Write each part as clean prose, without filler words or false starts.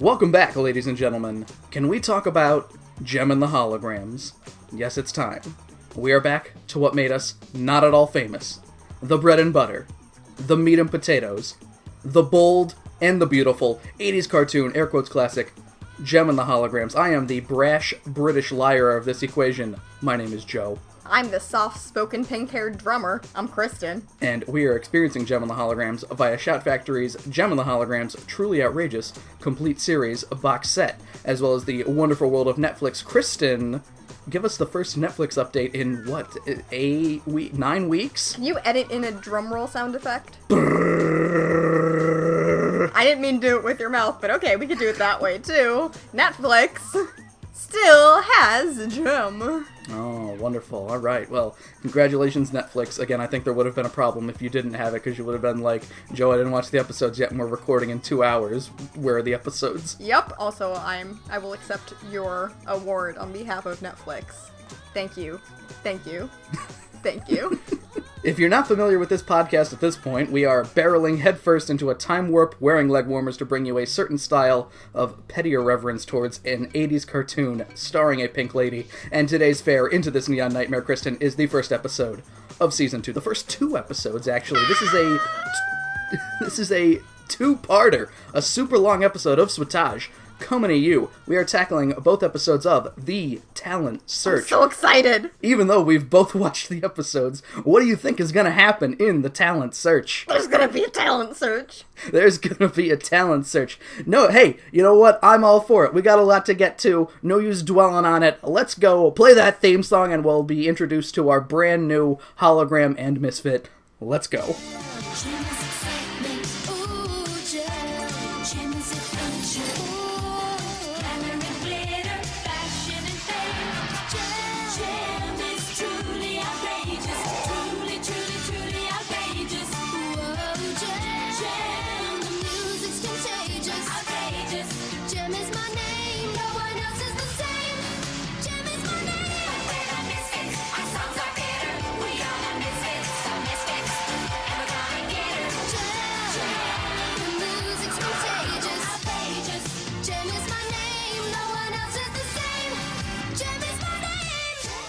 Welcome back, ladies and gentlemen. Can we talk about Gem and the Holograms? Yes, it's time. We are back to what made us not at all famous. The bread and butter. The meat and potatoes. The bold and the beautiful 80s cartoon, air quotes classic, Gem and the Holograms. I am the brash British liar of this equation. My name is Joe. I'm the soft-spoken pink-haired drummer. I'm Kristen. And we are experiencing Gem and the Holograms via Shout Factory's Gem and the Holograms Truly Outrageous Complete Series box set, as well as the wonderful world of Netflix. Kristen, give us the first Netflix update in, 9 weeks? Can you edit in a drum roll sound effect? I didn't mean to do it with your mouth, but okay, we could do it that way too. Netflix still has Gem. Oh, wonderful. All right. Well, congratulations, Netflix. Again, I think there would have been a problem if you didn't have it, because you would have been like, Joe, I didn't watch the episodes yet, and we're recording in 2 hours. Where are the episodes? Yep. Also, I will accept your award on behalf of Netflix. Thank you. Thank you. Thank you. If you're not familiar with this podcast at this point, we are barreling headfirst into a time warp wearing leg warmers to bring you a certain style of petty irreverence towards an 80s cartoon starring a pink lady. And today's fare into this neon nightmare, Kristen, is the first episode of Season 2. The first 2 episodes, actually. This is a two-parter, a super long episode of CWTAJ. Coming to you, we are tackling both episodes of The Talent Search. I'm so excited! Even though we've both watched the episodes, what do you think is going to happen in The Talent Search? There's gonna be a talent search! There's going to be a talent search. No, hey, you know what? I'm all for it. We got a lot to get to. No use dwelling on it. Let's go play that theme song and we'll be introduced to our brand new hologram and misfit. Let's go.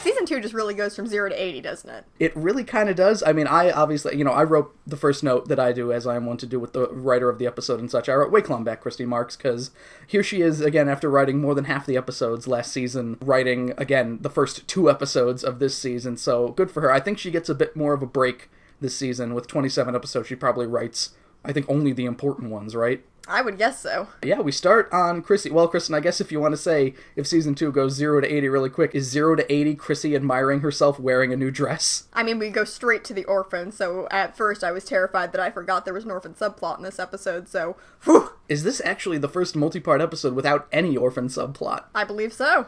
Season 2 just really goes from 0 to 80, doesn't it? It really kind of does. I mean, I obviously, I wrote the first note that I do, as I am one to do with the writer of the episode and such. I wrote, "Wake back, Christy Marks," because here she is, again, after writing more than half the episodes last season, writing, again, the first 2 episodes of this season, so good for her. I think she gets a bit more of a break this season. With 27 episodes, she probably writes, I think, only the important ones, right? I would guess so. Yeah, we start on Chrissy. Well, Kristen, I guess if you want to say, if Season 2 goes 0 to 80 really quick, is 0 to 80 Chrissy admiring herself wearing a new dress? I mean, we go straight to the orphan, so at first I was terrified that I forgot there was an orphan subplot in this episode, so whew! Is this actually the first multi-part episode without any orphan subplot? I believe so.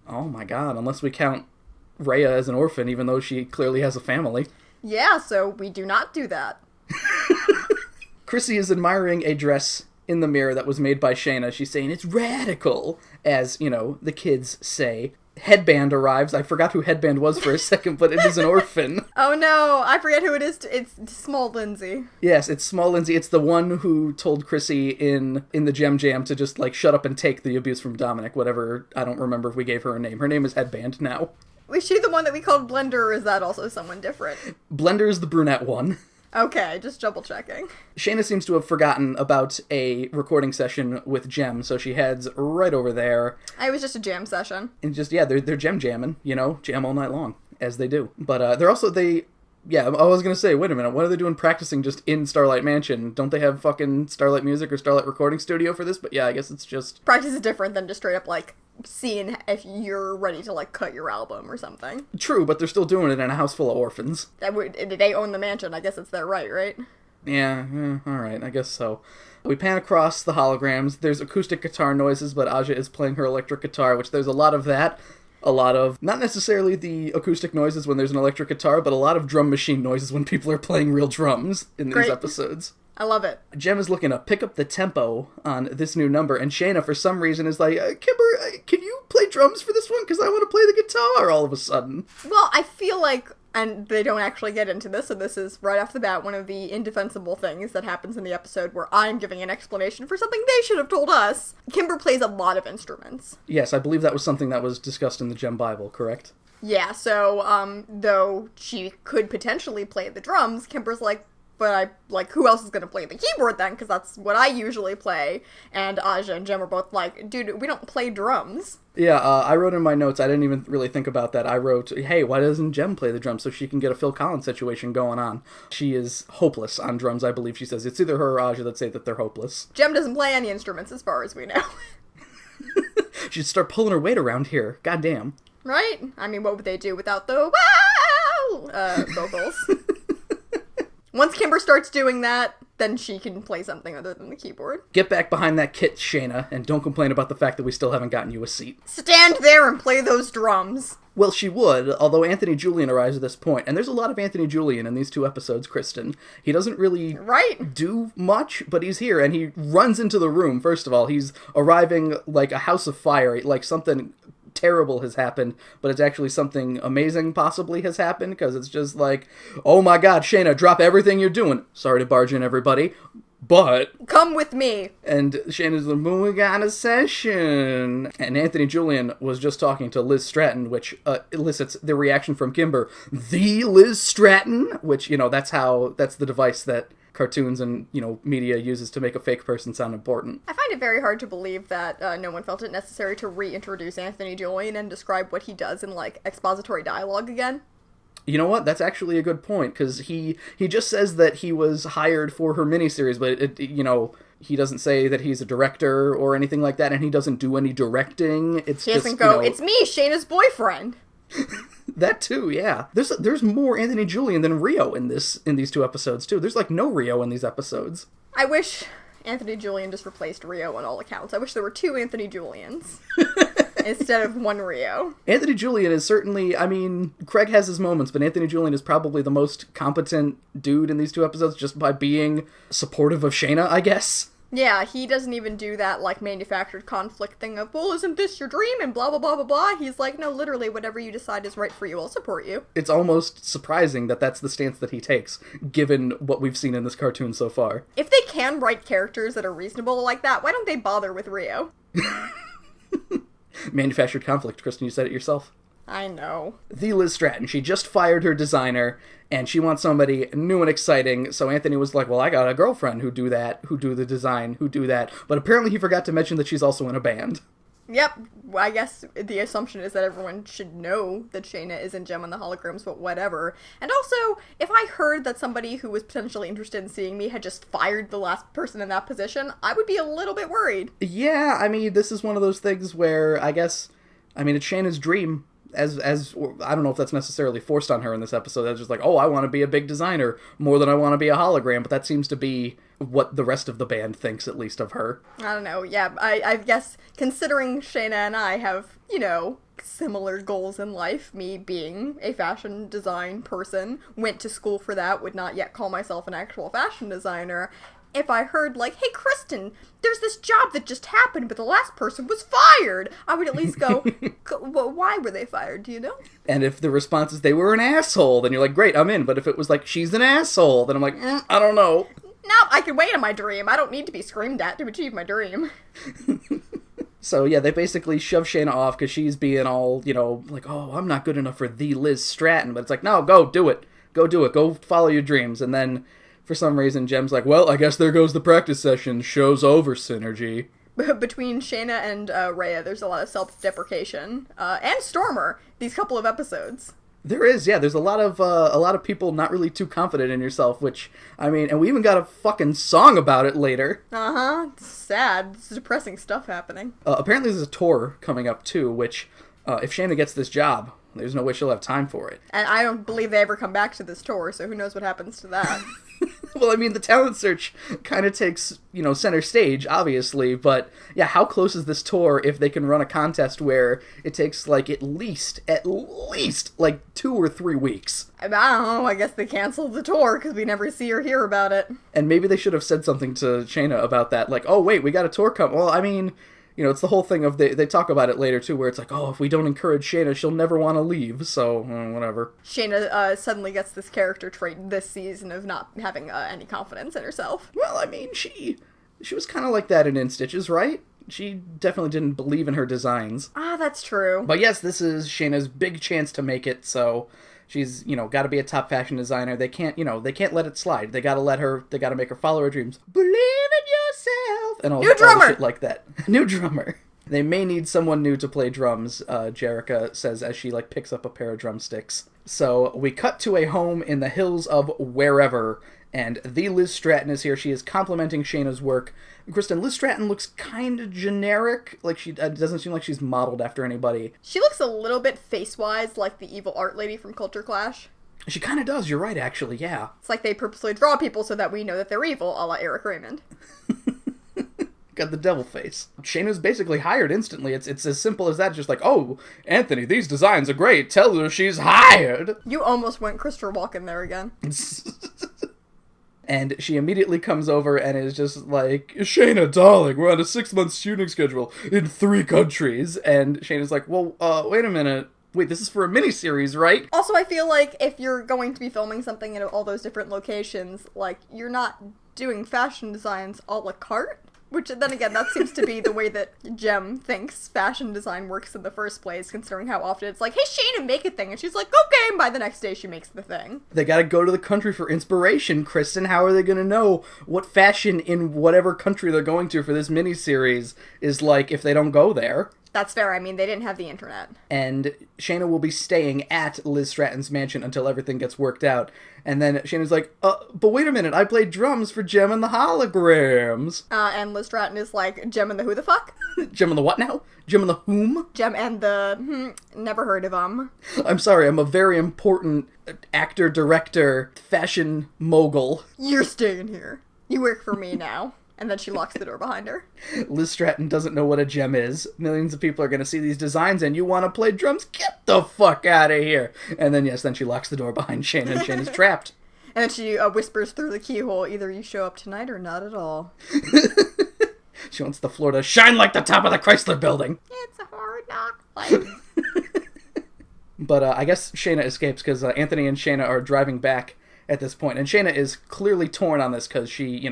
Oh my god, unless we count Raya as an orphan, even though she clearly has a family. Yeah, so we do not do that. Chrissy is admiring a dress in the mirror that was made by Shana. She's saying, "It's radical," as, the kids say. Headband arrives. I forgot who Headband was for a second, but it is an orphan. Oh no, I forget who it is. It's Small Lindsay. Yes, it's Small Lindsay. It's the one who told Chrissy in the Gem Jam to just, shut up and take the abuse from Dominic, whatever. I don't remember if we gave her a name. Her name is Headband now. Was she the one that we called Blender, or is that also someone different? Blender is the brunette one. Okay, just double checking. Shana seems to have forgotten about a recording session with Gem, so she heads right over there. It was just a jam session. And just, they're Gem jamming, jam all night long, as they do. But they're also, I was gonna say, wait a minute, what are they doing practicing just in Starlight Mansion? Don't they have fucking Starlight Music or Starlight Recording Studio for this? But yeah, I guess it's just... Practice is different than just straight up, seeing if you're ready to, cut your album or something. True, but they're still doing it in a house full of orphans. They own the mansion, I guess it's their right? Yeah, alright, I guess so. We pan across the holograms. There's acoustic guitar noises, but Aja is playing her electric guitar, which there's a lot of that. A lot of, not necessarily the acoustic noises when there's an electric guitar, but a lot of drum machine noises when people are playing real drums in these episodes. I love it. Gem is looking to pick up the tempo on this new number, and Shana, for some reason, is like, Kimber, can you play drums for this one? Because I want to play the guitar all of a sudden. Well, I feel like And they don't actually get into this, so this is, right off the bat, one of the indefensible things that happens in the episode where I'm giving an explanation for something they should have told us. Kimber plays a lot of instruments. Yes, I believe that was something that was discussed in the Gem Bible, correct? Yeah, so, though she could potentially play the drums, Kimber's like, but who else is gonna play the keyboard then? Because that's what I usually play. And Aja and Jem are both like, dude, we don't play drums. Yeah, I wrote in my notes, I didn't even really think about that. I wrote, hey, why doesn't Jem play the drums so she can get a Phil Collins situation going on? She is hopeless on drums, I believe she says. It's either her or Aja that say that they're hopeless. Jem doesn't play any instruments as far as we know. She'd start pulling her weight around here. Goddamn. Right? I mean, what would they do without the wow vocals? Once Kimber starts doing that, then she can play something other than the keyboard. Get back behind that kit, Shana, and don't complain about the fact that we still haven't gotten you a seat. Stand there and play those drums. Well, she would, although Anthony Julian arrives at this point, and there's a lot of Anthony Julian in these 2 episodes, Kristen. He doesn't really do much, but he's here, and he runs into the room, first of all. He's arriving like a house of fire, like something terrible has happened, but it's actually something amazing possibly has happened, because it's just like, oh my god, Shana, drop everything you're doing. Sorry to barge in, everybody, but... come with me. And Shana's like, we got a session. And Anthony Julian was just talking to Liz Stratton, which elicits the reaction from Kimber, the Liz Stratton, which, that's the device that cartoons and, media uses to make a fake person sound important. I find it very hard to believe that no one felt it necessary to reintroduce Anthony Julian and describe what he does in, expository dialogue again. You know what? That's actually a good point, because he just says that he was hired for her miniseries, but, he doesn't say that he's a director or anything like that, and he doesn't do any directing. He doesn't go, it's me, Shana's boyfriend. That too, yeah. There's more Anthony Julian than Rio in these 2 episodes too. There's no Rio in these episodes. I wish Anthony Julian just replaced Rio on all accounts. I wish there were 2 Anthony Julians instead of 1 Rio. Anthony Julian is certainly, Craig has his moments, but Anthony Julian is probably the most competent dude in these 2 episodes just by being supportive of Shana, I guess. Yeah, he doesn't even do that, manufactured conflict thing of, well, isn't this your dream, and blah, blah, blah, blah, blah. He's like, no, literally, whatever you decide is right for you, I'll support you. It's almost surprising that that's the stance that he takes, given what we've seen in this cartoon so far. If they can write characters that are reasonable like that, why don't they bother with Rio? Manufactured conflict, Kristen, you said it yourself. I know. The Liz Stratton, she just fired her designer, and she wants somebody new and exciting, so Anthony was like, well, I got a girlfriend who do the design, who do that, but apparently he forgot to mention that she's also in a band. Yep, I guess the assumption is that everyone should know that Shana is in Gem and the Holograms, but whatever. And also, if I heard that somebody who was potentially interested in seeing me had just fired the last person in that position, I would be a little bit worried. Yeah, this is one of those things where, it's Shana's dream. As I don't know if that's necessarily forced on her in this episode. That's just like, oh, I want to be a big designer more than I want to be a hologram. But that seems to be what the rest of the band thinks, at least, of her. I don't know. Yeah, I guess considering Shana and I have, similar goals in life, me being a fashion design person, went to school for that, would not yet call myself an actual fashion designer. If I heard, hey, Kristen, there's this job that just happened, but the last person was fired, I would at least go, well, why were they fired, do you know? And if the response is they were an asshole, then you're like, great, I'm in. But if it was she's an asshole, then I'm like, I don't know. No, I can wait on my dream. I don't need to be screamed at to achieve my dream. So, yeah, they basically shove Shana off because she's being all, oh, I'm not good enough for the Liz Stratton. But it's like, no, go do it. Go do it. Go follow your dreams. And then... for some reason, Jem's like, well, I guess there goes the practice session. Show's over, Synergy. Between Shana and Raya, there's a lot of self-deprecation. And Stormer, these couple of episodes. There is, yeah. There's a lot of people not really too confident in yourself, which, and we even got a fucking song about it later. Uh-huh. It's sad. It's depressing stuff happening. Apparently there's a tour coming up, too, which, if Shana gets this job... there's no way she'll have time for it. And I don't believe they ever come back to this tour, so who knows what happens to that. Well, the talent search kind of takes, center stage, obviously, but, yeah, how close is this tour if they can run a contest where it takes, at least, 2 or 3 weeks? I don't know, I guess they canceled the tour, because we never see or hear about it. And maybe they should have said something to Shana about that, oh, wait, we got a tour coming. Well, You know, it's the whole thing of, they talk about it later, too, where it's like, oh, if we don't encourage Shana, she'll never want to leave, so, whatever. Shana suddenly gets this character trait this season of not having any confidence in herself. Well, I mean, she was kind of like that in Stitches, right? She definitely didn't believe in her designs. Ah, that's true. But yes, this is Shana's big chance to make it, so she's, got to be a top fashion designer. They can't let it slide. They got to make her follow her dreams. Believe in yourself! And all shit like that. New drummer. They may need someone new to play drums, Jerrica says as she, picks up a pair of drumsticks. So we cut to a home in the hills of wherever, and the Liz Stratton is here. She is complimenting Shana's work. Kristen, Liz Stratton looks kind of generic. She doesn't seem like she's modeled after anybody. She looks a little bit face-wise like the evil art lady from Culture Clash. She kind of does, you're right, actually, yeah. It's like they purposely draw people so that we know that they're evil, a la Eric Raymond. Got the devil face. Shana's basically hired instantly. It's as simple as that. Just like, oh, Anthony, these designs are great. Tell her she's hired. You almost went Christopher Walken there again. And she immediately comes over and is just like, Shana, darling, we're on a 6-month shooting schedule in 3 countries. And Shana's like, well, wait a minute. Wait, this is for a miniseries, right? Also, I feel like if you're going to be filming something in all those different locations, you're not doing fashion designs a la carte. Which, then again, that seems to be the way that Jem thinks fashion design works in the first place, considering how often it's like, hey, Shana, make a thing. And she's like, okay, and by the next day she makes the thing. They gotta go to the country for inspiration, Kristen. How are they gonna know what fashion in whatever country they're going to for this miniseries is like if they don't go there? That's fair. I mean, they didn't have the internet. And Shana will be staying at Liz Stratton's mansion until everything gets worked out. And then Shana's like, but wait a minute, I played drums for Jem and the Holograms. And Liz Stratton is like, Jem and the who the fuck? Jem and the what now? Jem and the whom? Jem and the, never heard of them. I'm sorry, I'm a very important actor, director, fashion mogul. You're staying here. You work for me now. And then she locks the door behind her. Liz Stratton doesn't know what a gem is. Millions of people are going to see these designs and you want to play drums? Get the fuck out of here. And then, yes, then she locks the door behind Shana and Shana's trapped. And then she whispers through the keyhole, either you show up tonight or not at all. She wants the floor to shine like the top of the Chrysler building. It's a hard knock life. But I guess Shana escapes because Anthony and Shana are driving back at this point. And Shana is clearly torn on this because she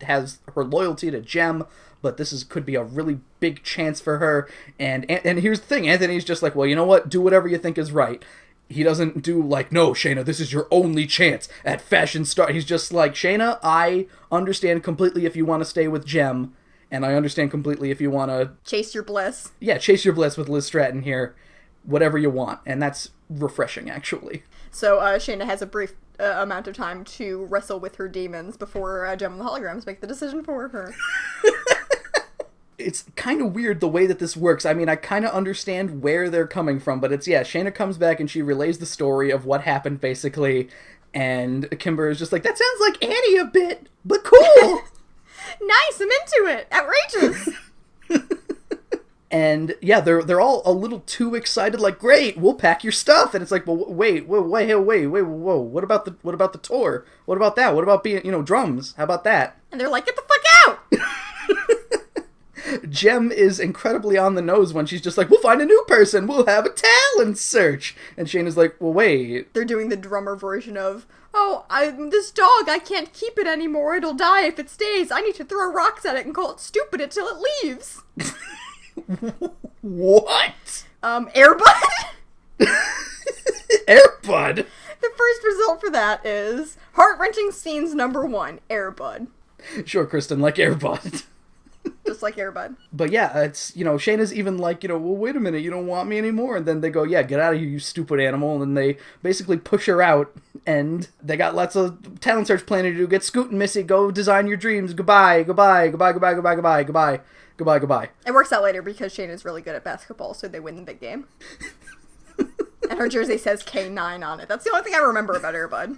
has her loyalty to Jem, but this could be a really big chance for her. And here's the thing, Anthony's just like, well, you know what? Do whatever you think is right. He doesn't do no, Shana, this is your only chance at fashion star. He's just like, Shana, I understand completely if you want to stay with Jem, and I understand completely if you want to... Chase your bliss. Yeah, chase your bliss with Liz Stratton here. Whatever you want. And that's refreshing, actually. So Shana has a brief amount of time to wrestle with her demons before Jem and the Holograms make the decision for her. It's kind of weird the way that this works. I mean, I kind of understand where they're coming from, but Shana comes back and she relays the story of what happened, basically, and Kimber is just like, that sounds like Annie a bit, but cool! Nice, I'm into it! Outrageous! And yeah, they're all a little too excited, like, great, we'll pack your stuff. And it's like, well, wait, whoa, what about the tour? What about that? What about being, drums? How about that? And they're like, get the fuck out! Jem is incredibly on the nose when she's just like, we'll find a new person, we'll have a talent search. And Shana's like, well, wait. They're doing the drummer version of, this dog, I can't keep it anymore, it'll die if it stays. I need to throw rocks at it and call it stupid until it leaves. What? Airbud? Airbud? The first result for that is heart-wrenching scenes #1, Airbud. Sure, Kristen, like Airbud. Just like Airbud. But yeah, it's, Shana's even like, well, wait a minute, you don't want me anymore? And then they go, yeah, get out of here, you stupid animal. And they basically push her out, and they got lots of talent search planning to do. Get Scoot and Missy, go design your dreams. Goodbye. It works out later because Shana's really good at basketball, so they win the big game. And her jersey says K9 on it. That's the only thing I remember about Airbud.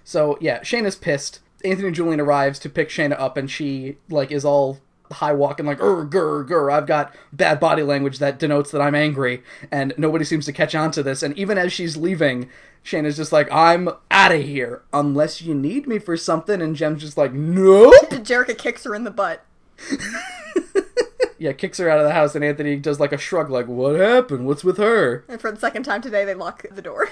So, yeah, Shana's pissed. Anthony and Julian arrives to pick Shana up, and she, is all high walking, grr, I've got bad body language that denotes that I'm angry, and nobody seems to catch on to this. And even as she's leaving, Shana's just like, I'm out of here, unless you need me for something, and Jem's just like, nope! Jerrica kicks her in the butt. Yeah, kicks her out of the house, and Anthony does like a shrug, like, what happened? What's with her? And for the second time today, they lock the door.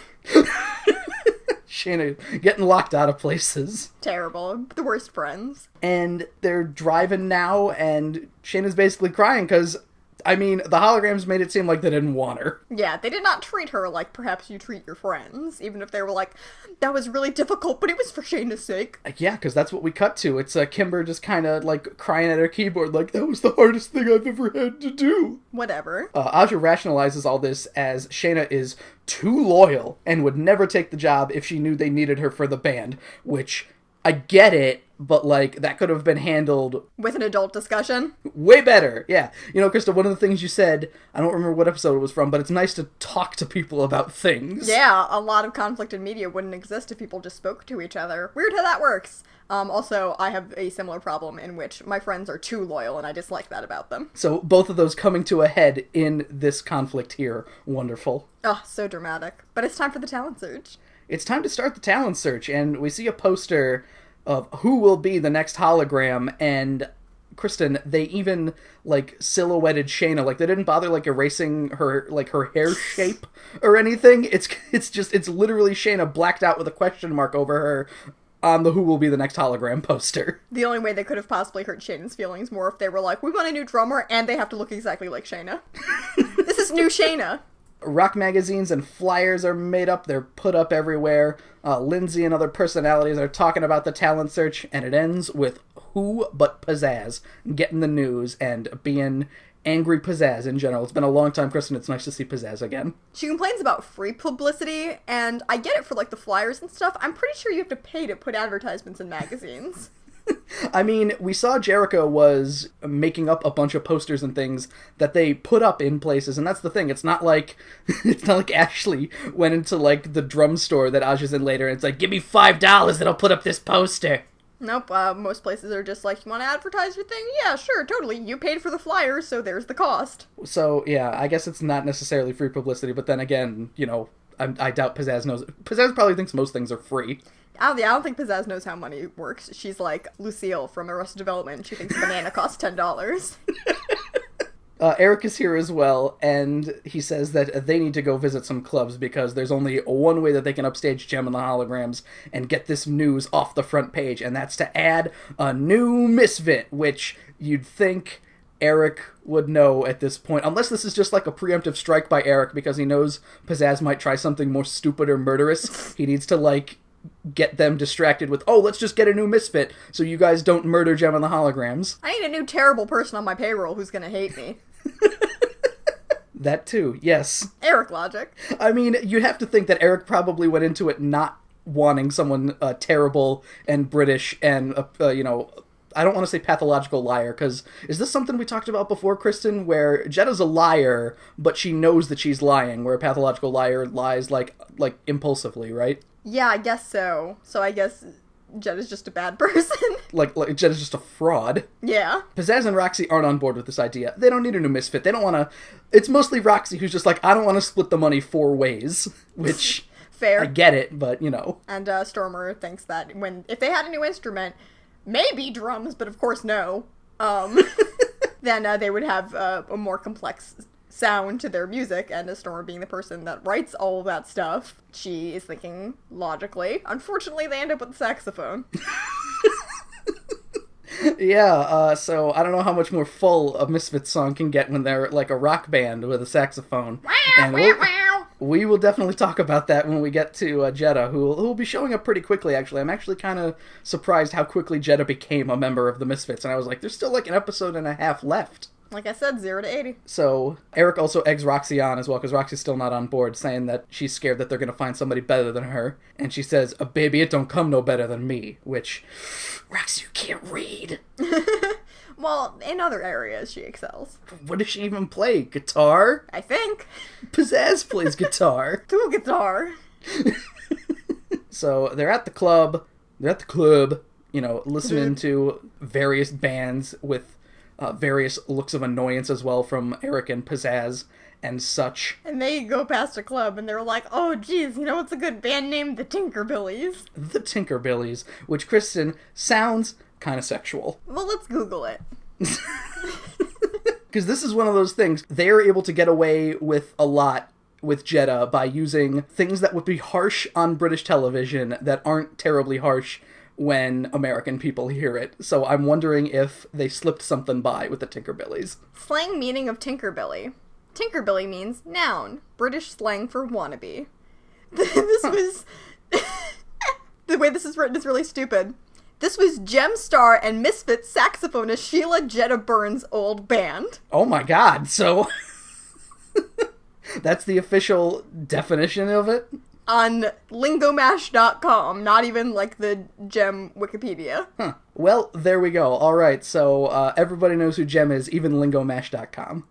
Shana getting locked out of places. Terrible. The worst friends. And they're driving now, and Shana's basically crying because, I mean, the holograms made it seem like they didn't want her. Yeah, they did not treat her like perhaps you treat your friends, even if they were like, that was really difficult, but it was for Shana's sake. Yeah, because that's what we cut to. It's Kimber just kind of, like, crying at her keyboard, like, that was the hardest thing I've ever had to do. Whatever. Aja rationalizes all this as Shana is too loyal and would never take the job if she knew they needed her for the band, which, I get it, but, like, that could have been handled with an adult discussion. Way better, yeah. You know, Krista, one of the things you said, I don't remember what episode it was from, but it's nice to talk to people about things. Yeah, a lot of conflict in media wouldn't exist if people just spoke to each other. Weird how that works. Also, I have a similar problem in which my friends are too loyal, and I dislike that about them. So, both of those coming to a head in this conflict here. Wonderful. Oh, so dramatic. But it's time for the talent search. It's time to start the talent search, and we see a poster of who will be the next hologram, and Kristen, they even, like, silhouetted Shana. Like, they didn't bother, like, erasing her, like, her hair shape or anything. It's literally Shana blacked out with a question mark over her on the who will be the next hologram poster. The only way they could have possibly hurt Shana's feelings more if they were like, we want a new drummer, and they have to look exactly like Shana. This is new Shana. Rock magazines and flyers are made up. They're put up everywhere. Lindsay and other personalities are talking about the talent search, and it ends with who but Pizzazz getting the news and being angry Pizzazz in general. It's been a long time, Kristen. It's nice to see Pizzazz again. She complains about free publicity, and I get it for, like, the flyers and stuff. I'm pretty sure you have to pay to put advertisements in magazines. I mean, we saw Jericho was making up a bunch of posters and things that they put up in places, and that's the thing. It's not like Ashley went into, like, the drum store that Aja's in later, and it's like, give me $5 and I'll put up this poster. Nope, most places are just like, you want to advertise your thing? Yeah, sure, totally. You paid for the flyers, so there's the cost. So, yeah, I guess it's not necessarily free publicity, but then again, you know, I doubt Pizzazz knows. Pizzazz probably thinks most things are free. I don't think Pizzazz knows how money works. She's like Lucille from Arrested Development. She thinks a banana costs $10. Eric is here as well, and he says that they need to go visit some clubs because there's only one way that they can upstage Gem and the Holograms and get this news off the front page, and that's to add a new misfit, which you'd think Eric would know at this point, unless this is just like a preemptive strike by Eric because he knows Pizzazz might try something more stupid or murderous. He needs to, like, get them distracted with, oh, let's just get a new misfit so you guys don't murder Gem and the Holograms. I need a new terrible person on my payroll who's gonna hate me. That too, yes. Eric logic. I mean, you'd have to think that Eric probably went into it not wanting someone terrible and British and, you know, I don't want to say pathological liar, because is this something we talked about before, Kristen, where Jetta's a liar, but she knows that she's lying, where a pathological liar lies, like impulsively, right? Yeah, I guess so. So I guess Jetta's just a bad person. like Jetta's just a fraud. Yeah. Pizzazz and Roxy aren't on board with this idea. They don't need a new misfit. They don't want to... It's mostly Roxy who's just like, I don't want to split the money 4 ways, which... Fair. I get it, but, you know. And Stormer thinks that if they had a new instrument... maybe drums, but of course no, then they would have a more complex sound to their music, and Stormer being the person that writes all of that stuff, she is thinking logically. Unfortunately, they end up with the saxophone. Yeah, so I don't know how much more full a Misfits song can get when they're like a rock band with a saxophone. And we will definitely talk about that when we get to Jetta, who will be showing up pretty quickly, actually. I'm actually kind of surprised how quickly Jetta became a member of the Misfits, and I was like, there's still like an episode and a half left. Like I said, 0 to 80. So Eric also eggs Roxy on as well, because Roxy's still not on board, saying that she's scared that they're going to find somebody better than her. And she says, baby, it don't come no better than me, which, Roxy, you can't read. Well, in other areas, she excels. What does she even play? Guitar? I think. Pizzazz plays guitar. To a guitar. So they're at the club, you know, listening to various bands with various looks of annoyance as well from Eric and Pizzazz and such. And they go past a club and they're like, oh geez, you know what's a good band name? The Tinkerbillies. The Tinkerbillies, which, Kristen, sounds kind of sexual. Well, let's Google it. Because this is one of those things, they're able to get away with a lot with Jeddah by using things that would be harsh on British television that aren't terribly harsh when American people hear it. So I'm wondering if they slipped something by with the Tinkerbillys. Slang meaning of Tinkerbilly. Tinkerbilly means noun. British slang for wannabe. This was... The way this is written is really stupid. This was Gem Star and Misfit saxophonist Sheila Jeddah Burns' old band. Oh my god, so... That's the official definition of it? On lingomash.com, not even like the Gem Wikipedia. Huh. Well, there we go. Alright, so everybody knows who Gem is, even lingomash.com.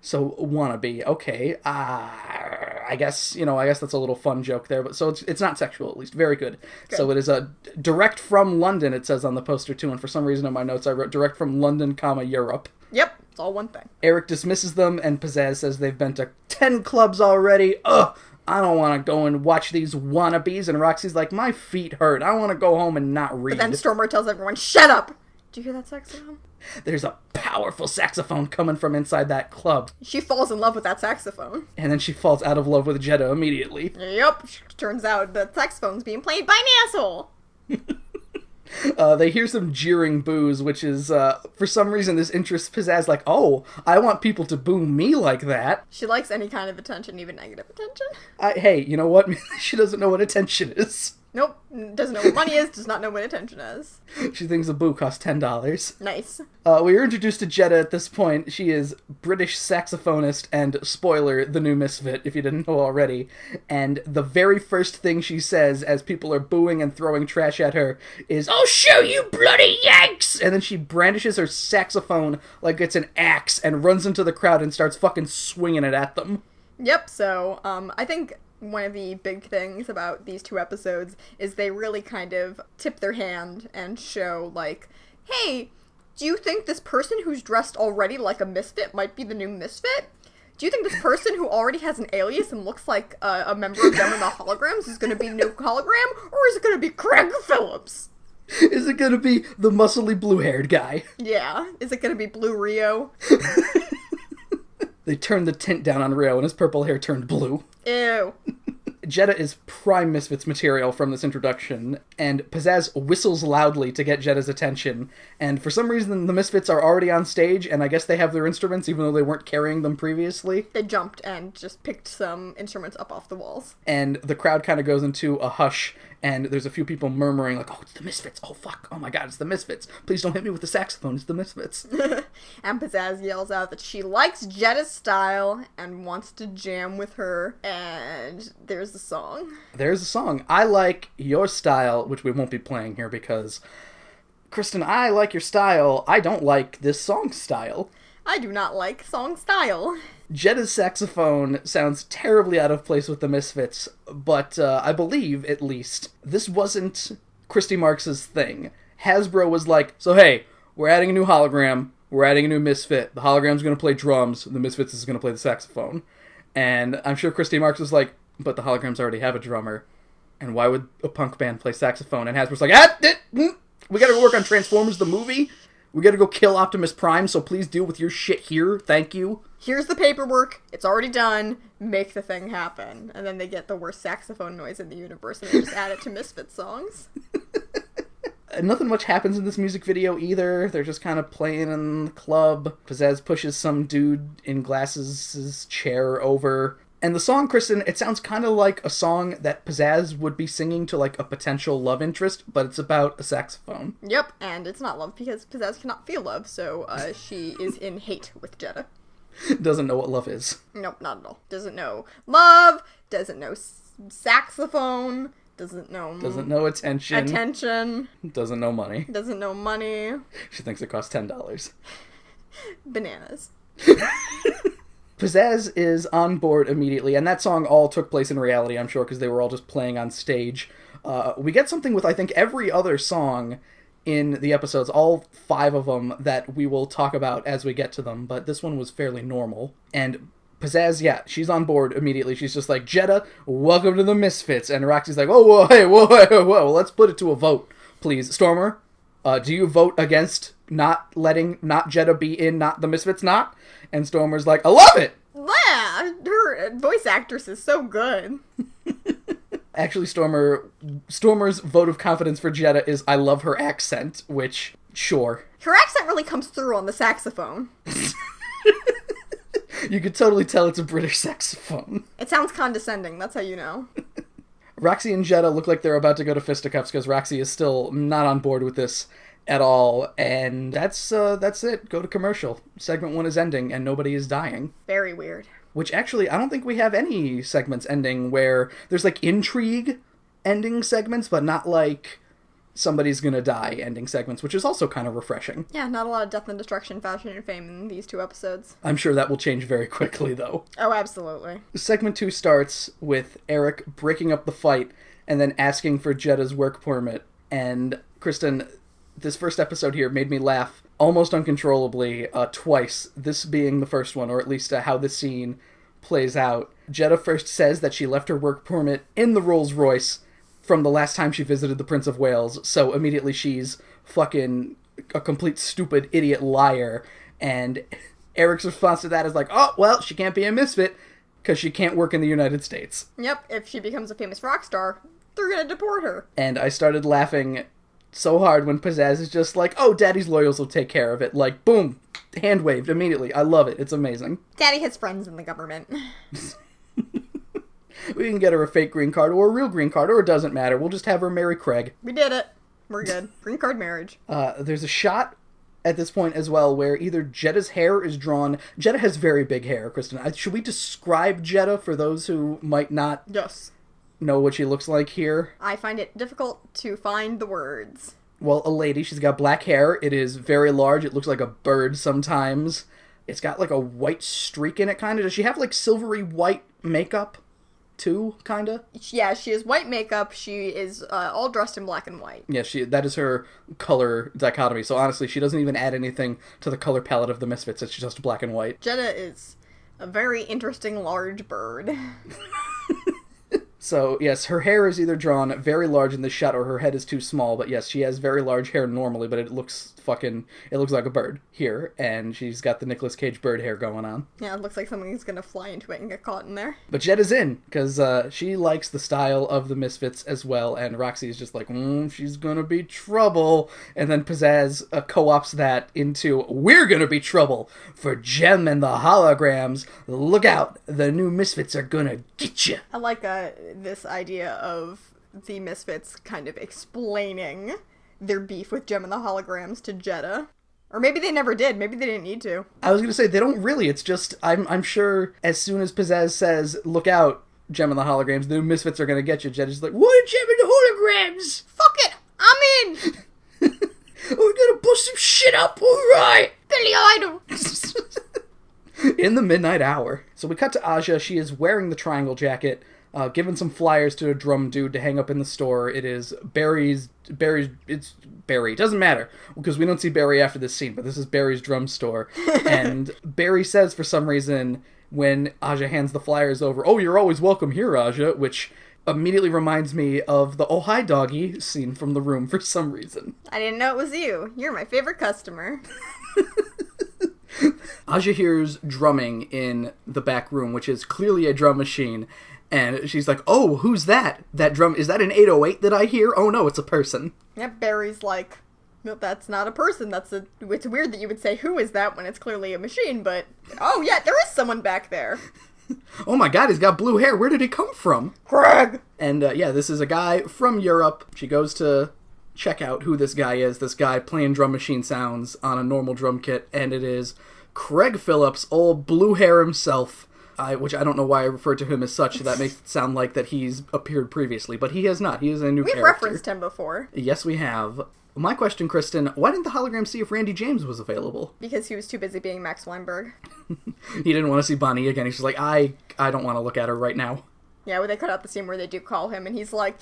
So, wannabe, okay. I guess that's a little fun joke there, but so it's not sexual, at least. Very good. So it is a direct from London, it says on the poster too, and for some reason in my notes I wrote direct from London, Europe. Yep, it's all one thing. Eric dismisses them, and Pizzazz says they've been to 10 clubs already. Ugh, I don't want to go and watch these wannabes, and Roxy's like, my feet hurt. I want to go home and not read. But then Stormer tells everyone, shut up! Do you hear that saxophone? There's a powerful saxophone coming from inside that club. She falls in love with that saxophone. And then she falls out of love with Jeddah immediately. Yep, turns out the saxophone's being played by an asshole. They hear some jeering boos, which is, for some reason, this interests Pizzazz, like, oh, I want people to boo me like that. She likes any kind of attention, even negative attention. Hey, you know what? She doesn't know what attention is. Nope, doesn't know what money is, does not know what attention is. She thinks a boo costs $10. Nice. We are introduced to Jeddah at this point. She is British saxophonist and, spoiler, the new misfit, if you didn't know already. And the very first thing she says as people are booing and throwing trash at her is, "I'll show you bloody Yanks!" And then she brandishes her saxophone like it's an axe and runs into the crowd and starts fucking swinging it at them. Yep, so, I think one of the big things about these two episodes is they really kind of tip their hand and show, like, hey, do you think this person who's dressed already like a misfit might be the new misfit? Do you think this person who already has an alias and looks like a member of them in the holograms is going to be new hologram? Or is it going to be Craig Phillips? Is it going to be the muscly blue-haired guy? Yeah. Is it going to be Blue Rio? They turned the tint down on Rio and his purple hair turned blue. Ew. Jeddah is prime Misfits material from this introduction, and Pizzazz whistles loudly to get Jeddah's attention, and for some reason the Misfits are already on stage, and I guess they have their instruments even though they weren't carrying them previously. They jumped and just picked some instruments up off the walls. And the crowd kind of goes into a hush, and there's a few people murmuring like, oh, it's the Misfits, oh fuck, oh my god, it's the Misfits, please don't hit me with the saxophone, it's the Misfits. And Pizzazz yells out that she likes Jeddah's style and wants to jam with her, and there's the song. There's a song. I like your style, which we won't be playing here because, Kristen, I like your style. I don't like this song style. I do not like song style. Jeddah's saxophone sounds terribly out of place with the Misfits, but I believe, at least, this wasn't Christy Marks' thing. Hasbro was like, so hey, we're adding a new hologram, we're adding a new Misfit, the hologram's gonna play drums, the Misfits is gonna play the saxophone. And I'm sure Christy Marks was like, but the holograms already have a drummer, and why would a punk band play saxophone? And Hasbro's like, we gotta work on Transformers the movie, we gotta go kill Optimus Prime, so please deal with your shit here, thank you. Here's the paperwork, it's already done, make the thing happen. And then they get the worst saxophone noise in the universe and they just add it to Misfit songs. Nothing much happens in this music video either. They're just kind of playing in the club. Pizzazz pushes some dude in glasses' chair over. And the song, Kristen, it sounds kind of like a song that Pizzazz would be singing to, like, a potential love interest, but it's about a saxophone. Yep, and it's not love because Pizzazz cannot feel love, so she is in hate with Jeddah. Doesn't know what love is. Nope, not at all. Doesn't know love, doesn't know saxophone, doesn't know attention. Doesn't know money. Doesn't know money. She thinks it costs $10. Bananas. Pizzazz is on board immediately, and that song all took place in reality, I'm sure, because they were all just playing on stage. We get something with, I think, every other song in the episodes, all 5 of them, that we will talk about as we get to them, but this one was fairly normal. And Pizzazz, yeah, she's on board immediately. She's just like, Jeddah, welcome to the Misfits. And Roxy's like, oh, whoa, hey, whoa, let's put it to a vote, please. Stormer, do you vote against not letting not Jedha be in Not the Misfits Not? And Stormer's like, I love it! Yeah, her voice actress is so good. Actually, Stormer's vote of confidence for Jedha is, I love her accent, which, sure. Her accent really comes through on the saxophone. You could totally tell it's a British saxophone. It sounds condescending, that's how you know. Roxy and Jedha look like they're about to go to fisticuffs because Roxy is still not on board with this at all, and that's it. Go to commercial. Segment 1 is ending, and nobody is dying. Very weird. Which, actually, I don't think we have any segments ending where there's, like, intrigue ending segments, but not, like, somebody's gonna die ending segments, which is also kind of refreshing. Yeah, not a lot of death and destruction, fashion and fame in these 2 episodes. I'm sure that will change very quickly, though. Oh, absolutely. Segment 2 starts with Eric breaking up the fight and then asking for Jedha's work permit. And, Kristen, this first episode here made me laugh almost uncontrollably twice, this being the first one, or at least how this scene plays out. Jedha first says that she left her work permit in the Rolls Royce from the last time she visited the Prince of Wales, so immediately she's fucking a complete stupid idiot liar, and Eric's response to that is like, oh, well, she can't be a misfit because she can't work in the United States. Yep, if she becomes a famous rock star, they're gonna deport her. And I started laughing so hard when Pizzazz is just like, oh, Daddy's lawyers will take care of it. Like, boom, hand waved immediately. I love it. It's amazing. Daddy has friends in the government. We can get her a fake green card or a real green card, or it doesn't matter. We'll just have her marry Craig. We did it. We're good. Green card marriage. There's a shot at this point as well where either Jedha's hair is drawn. Jedha has very big hair, Kristen. Should we describe Jedha for those who might not Yes. know what she looks like here? I find it difficult to find the words. Well, a lady. She's got black hair. It is very large. It looks like a bird sometimes. It's got like a white streak in it, kind of. Does she have like silvery white makeup too, kind of? Yeah, she has white makeup. She is all dressed in black and white. Yeah, that is her color dichotomy. So honestly, she doesn't even add anything to the color palette of the Misfits. It's just black and white. Jedha is a very interesting large bird. So, yes, her hair is either drawn very large in this shot or her head is too small. But yes, she has very large hair normally, but it looks like a bird here. And she's got the Nicolas Cage bird hair going on. Yeah, it looks like something's gonna fly into it and get caught in there. But Jedha's in, because she likes the style of the Misfits as well. And Roxy is just like, she's gonna be trouble. And then Pizzazz co-ops that into, we're gonna be trouble for Jem and the holograms. Look out, the new Misfits are gonna get you. I like this idea of the Misfits kind of explaining their beef with Jem and the holograms to Jedha. Or maybe they never did. Maybe they didn't need to. I was gonna say, they don't really. It's just, I'm sure as soon as Pizzazz says, look out, Jem and the holograms, the new Misfits are gonna get you, Jedha's like, what are Jem and the holograms? Fuck it! I'm in! We're gonna bust some shit up, alright! Billy Idol! In the midnight hour. So we cut to Aja. She is wearing the triangle jacket, giving some flyers to a drum dude to hang up in the store. It is it's Barry. Doesn't matter, because we don't see Barry after this scene, but this is Barry's drum store. And Barry says, for some reason, when Aja hands the flyers over, oh, you're always welcome here, Aja, which immediately reminds me of the oh, hi, doggy scene from The Room for some reason. I didn't know it was you. You're my favorite customer. Aja hears drumming in the back room, which is clearly a drum machine, and she's like, oh, who's that? That drum, is that an 808 that I hear? Oh no, it's a person. Yep, Barry's like, no, that's not a person, it's weird that you would say, who is that, when it's clearly a machine, but, oh yeah, there is someone back there. Oh my god, he's got blue hair, where did he come from? Craig! And yeah, this is a guy from Europe. She goes to check out who this guy is, this guy playing drum machine sounds on a normal drum kit, and it is Craig Phillips, old blue hair himself, which I don't know why I refer to him as such. That makes it sound like that he's appeared previously, but he has not. He is a new character. We've referenced him before. Yes, we have. My question, Kristen, why didn't the hologram see if Randy James was available? Because he was too busy being Max Weinberg. He didn't want to see Bonnie again. He's just like, I don't want to look at her right now. Yeah, when they cut out the scene where they do call him, and he's like,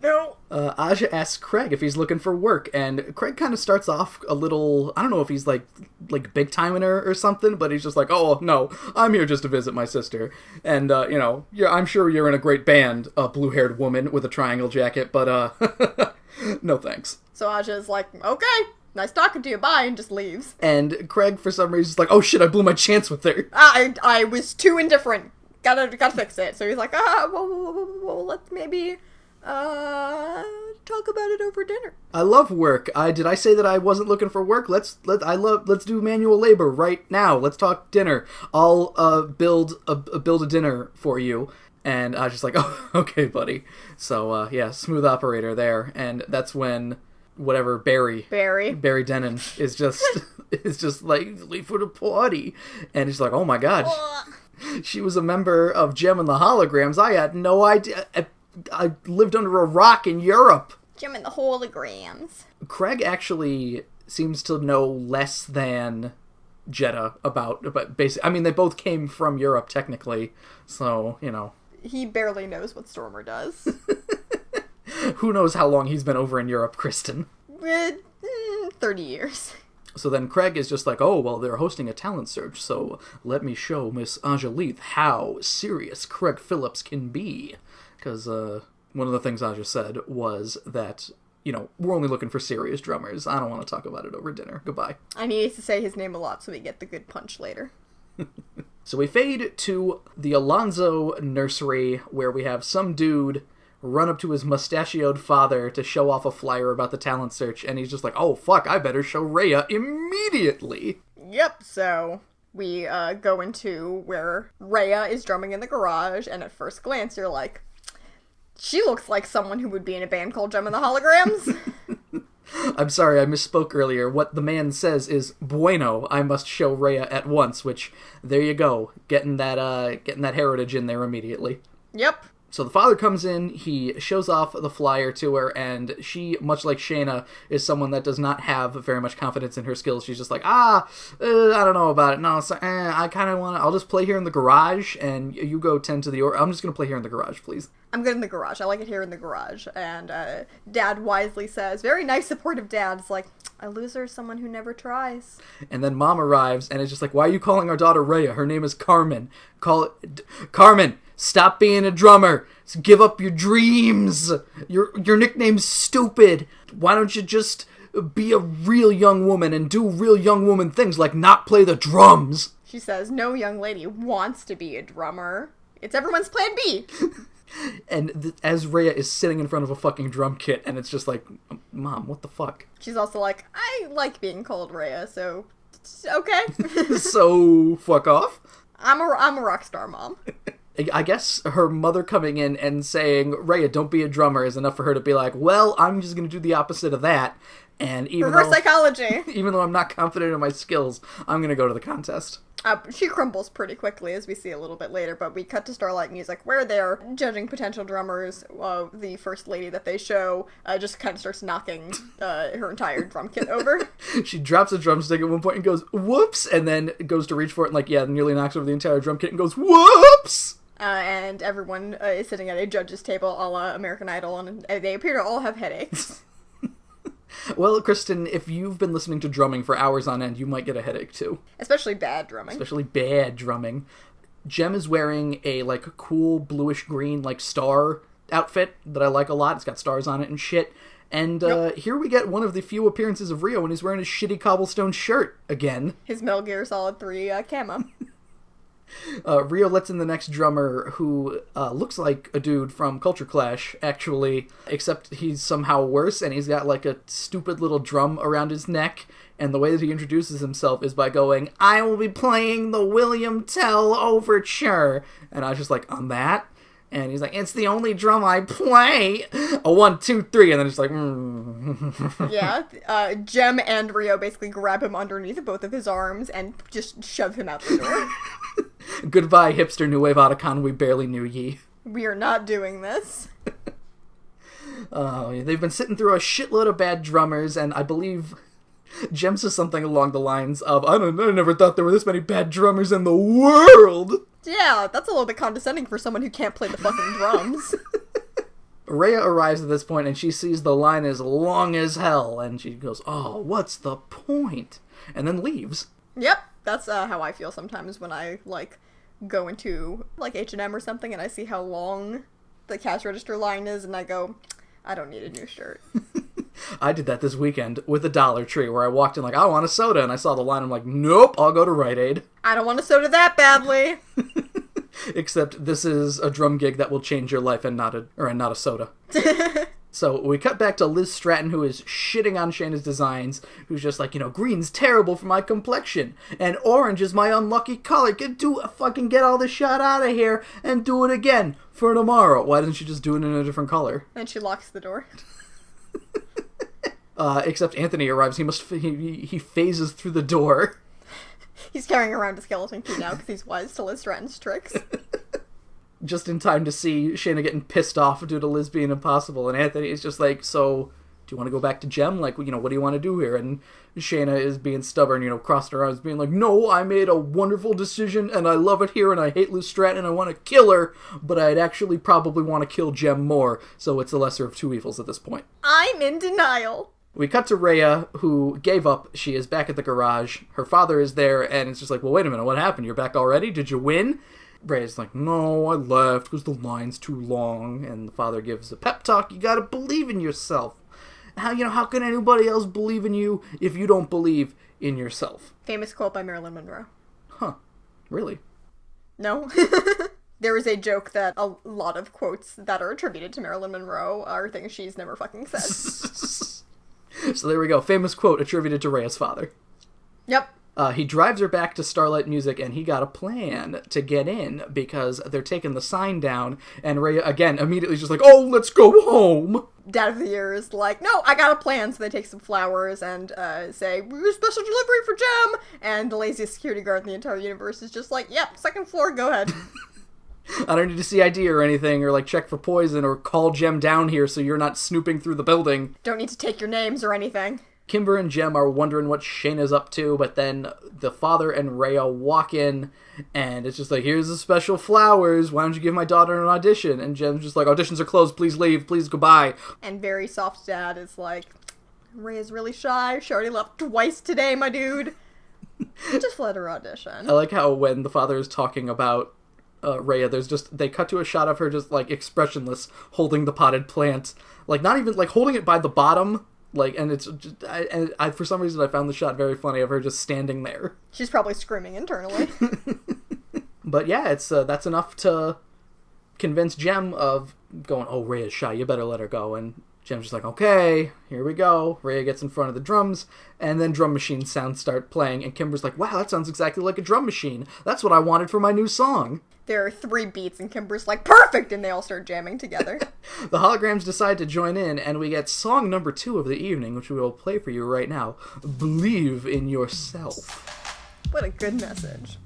no. Aja asks Craig if he's looking for work, and Craig kind of starts off a little, I don't know if he's like big timing her or something, but he's just like, oh no, I'm here just to visit my sister, and I'm sure you're in a great band, a blue-haired woman with a triangle jacket, but No thanks. So Aja's like, okay, nice talking to you, bye, and just leaves. And Craig, for some reason, is like, oh shit, I blew my chance with her. I was too indifferent. Gotta fix it. So he's like, well, let's maybe, talk about it over dinner. I love work. Did I say that I wasn't looking for work? Let's do manual labor right now. Let's talk dinner. I'll build a dinner for you. And I was just like, oh, okay, buddy. So yeah, smooth operator there. And that's when whatever Barry Denon is just like late for the party. And he's like, oh my god, she was a member of Gem and the Holograms. I had no idea. I lived under a rock in Europe. Gem and the Holograms. Craig actually seems to know less than Jetta about basic. I mean, they both came from Europe technically, so you know. He barely knows what Stormer does. Who knows how long he's been over in Europe, Kristen? 30 years. So then Craig is just like, oh, well, they're hosting a talent search, so let me show Miss Angelique how serious Craig Phillips can be. Because one of the things Aja said was that, you know, we're only looking for serious drummers. I don't want to talk about it over dinner. Goodbye. I need to say his name a lot so we get the good punch later. So we fade to the Alonzo nursery, where we have some dude run up to his mustachioed father to show off a flyer about the talent search, and he's just like, oh, fuck, I better show Raya immediately. Yep, so we go into where Raya is drumming in the garage, and at first glance you're like, she looks like someone who would be in a band called Gem and the Holograms. I'm sorry, I misspoke earlier. What the man says is, bueno, I must show Raya at once, which, there you go, getting that heritage in there immediately. Yep. So the father comes in, he shows off the flyer to her, and she, much like Shana, is someone that does not have very much confidence in her skills. She's just like, I don't know about it. No, so, I kind of want to, I'll just play here in the garage, and you go tend to the, I'm just going to play here in the garage, please. I'm good in the garage. I like it here in the garage. And Dad wisely says, very nice, supportive dad. It's like, a loser is someone who never tries. And then Mom arrives, and is just like, why are you calling our daughter Raya? Her name is Carmen. Carmen! Stop being a drummer. Give up your dreams. Your nickname's stupid. Why don't you just be a real young woman and do real young woman things like not play the drums? She says, no young lady wants to be a drummer. It's everyone's plan B. And as Raya is sitting in front of a fucking drum kit, and it's just like, Mom, what the fuck? She's also like, I like being called Raya, so okay. So fuck off. I'm a rock star, Mom. I guess her mother coming in and saying, Raya, don't be a drummer, is enough for her to be like, well, I'm just going to do the opposite of that. And reverse psychology. Even though I'm not confident in my skills, I'm going to go to the contest. She crumbles pretty quickly, as we see a little bit later, but we cut to Starlight Music, where they're judging potential drummers. The first lady that they show just kind of starts knocking her entire drum kit over. She drops a drumstick at one point and goes, whoops, and then goes to reach for it and, like, yeah, nearly knocks over the entire drum kit and goes, whoops! And everyone is sitting at a judge's table a la American Idol, and they appear to all have headaches. Well, Kristen, if you've been listening to drumming for hours on end, you might get a headache, too. Especially bad drumming. Gem is wearing a, like, cool bluish-green, like, star outfit that I like a lot. It's got stars on it and shit. And here we get one of the few appearances of Rio when he's wearing his shitty cobblestone shirt again. His Metal Gear Solid 3 camo. Rio lets in the next drummer, who looks like a dude from Culture Clash, actually, except he's somehow worse, and he's got like a stupid little drum around his neck, and the way that he introduces himself is by going, I will be playing the William Tell Overture, and I was just like, on that? And he's like, it's the only drum I play. A 1, 2, 3, and then it's like, Yeah, Gem and Rio basically grab him underneath both of his arms and just shove him out the door. Goodbye, hipster New Wave Otacon, we barely knew ye. We are not doing this. They've been sitting through a shitload of bad drummers, and I believe Gem says something along the lines of, I never thought there were this many bad drummers in the world. Yeah, that's a little bit condescending for someone who can't play the fucking drums. Raya arrives at this point, and she sees the line is long as hell, and she goes, oh, what's the point? And then leaves. Yep, that's how I feel sometimes when I, like, go into, like, H&M or something, and I see how long the cash register line is, and I go, I don't need a new shirt. I did that this weekend with a Dollar Tree where I walked in like, I want a soda, and I saw the line, I'm like, nope, I'll go to Rite Aid. I don't want a soda that badly. Except this is a drum gig that will change your life and not a soda. So we cut back to Liz Stratton, who is shitting on Shana's designs, who's just like, green's terrible for my complexion, and orange is my unlucky color. Get all this shot out of here and do it again for tomorrow. Why doesn't she just do it in a different color? And she locks the door. Except Anthony arrives. He phases through the door. He's carrying around a skeleton key now because he's wise to Liz Stratton's tricks. Just in time to see Shana getting pissed off due to Liz being impossible, and Anthony is just like, so, do you want to go back to Gem? Like, what do you want to do here? And Shana is being stubborn, crossing her arms, being like, no, I made a wonderful decision, and I love it here, and I hate Liz Stratton, and I want to kill her, but I'd actually probably want to kill Gem more, so it's the lesser of two evils at this point. I'm in denial. We cut to Raya, who gave up. She is back at the garage. Her father is there, and it's just like, well, wait a minute, what happened? You're back already? Did you win? Raya's like, no, I left because the line's too long. And the father gives a pep talk. You gotta believe in yourself. How can anybody else believe in you if you don't believe in yourself? Famous quote by Marilyn Monroe. Huh. Really? No. There is a joke that a lot of quotes that are attributed to Marilyn Monroe are things she's never fucking said. So there we go. Famous quote attributed to Raya's father. Yep. He drives her back to Starlight Music, and he got a plan to get in because they're taking the sign down, and Raya, again, immediately is just like, oh, let's go home! Dad of the Year is like, no, I got a plan, so they take some flowers and say, special delivery for Gem! And the laziest security guard in the entire universe is just like, yep, second floor, go ahead. I don't need to see ID or anything, or check for poison, or call Gem down here so you're not snooping through the building. Don't need to take your names or anything. Kimber and Gem are wondering what Shana's up to, but then the father and Raya walk in, and it's just like, here's the special flowers, why don't you give my daughter an audition? And Gem's just like, auditions are closed, please leave, please goodbye. And very soft dad is like, Raya's really shy, she already left twice today, my dude. Just let her audition. I like how when the father is talking about Raya, they cut to a shot of her just, expressionless, holding the potted plant. Not even, holding it by the bottom. And it's just, I for some reason I found the shot very funny of her just standing there. She's probably screaming internally. But yeah, it's that's enough to convince Gem of going, oh, Raya's shy, you better let her go. And Gem's just like, okay, here we go. Raya gets in front of the drums, and then drum machine sounds start playing, and Kimber's like, wow, that sounds exactly like a drum machine. That's what I wanted for my new song. There are 3 beats, and Kimber's like, perfect! And they all start jamming together. The holograms decide to join in, and we get song number 2 of the evening, which we will play for you right now. Believe in Yourself. What a good message.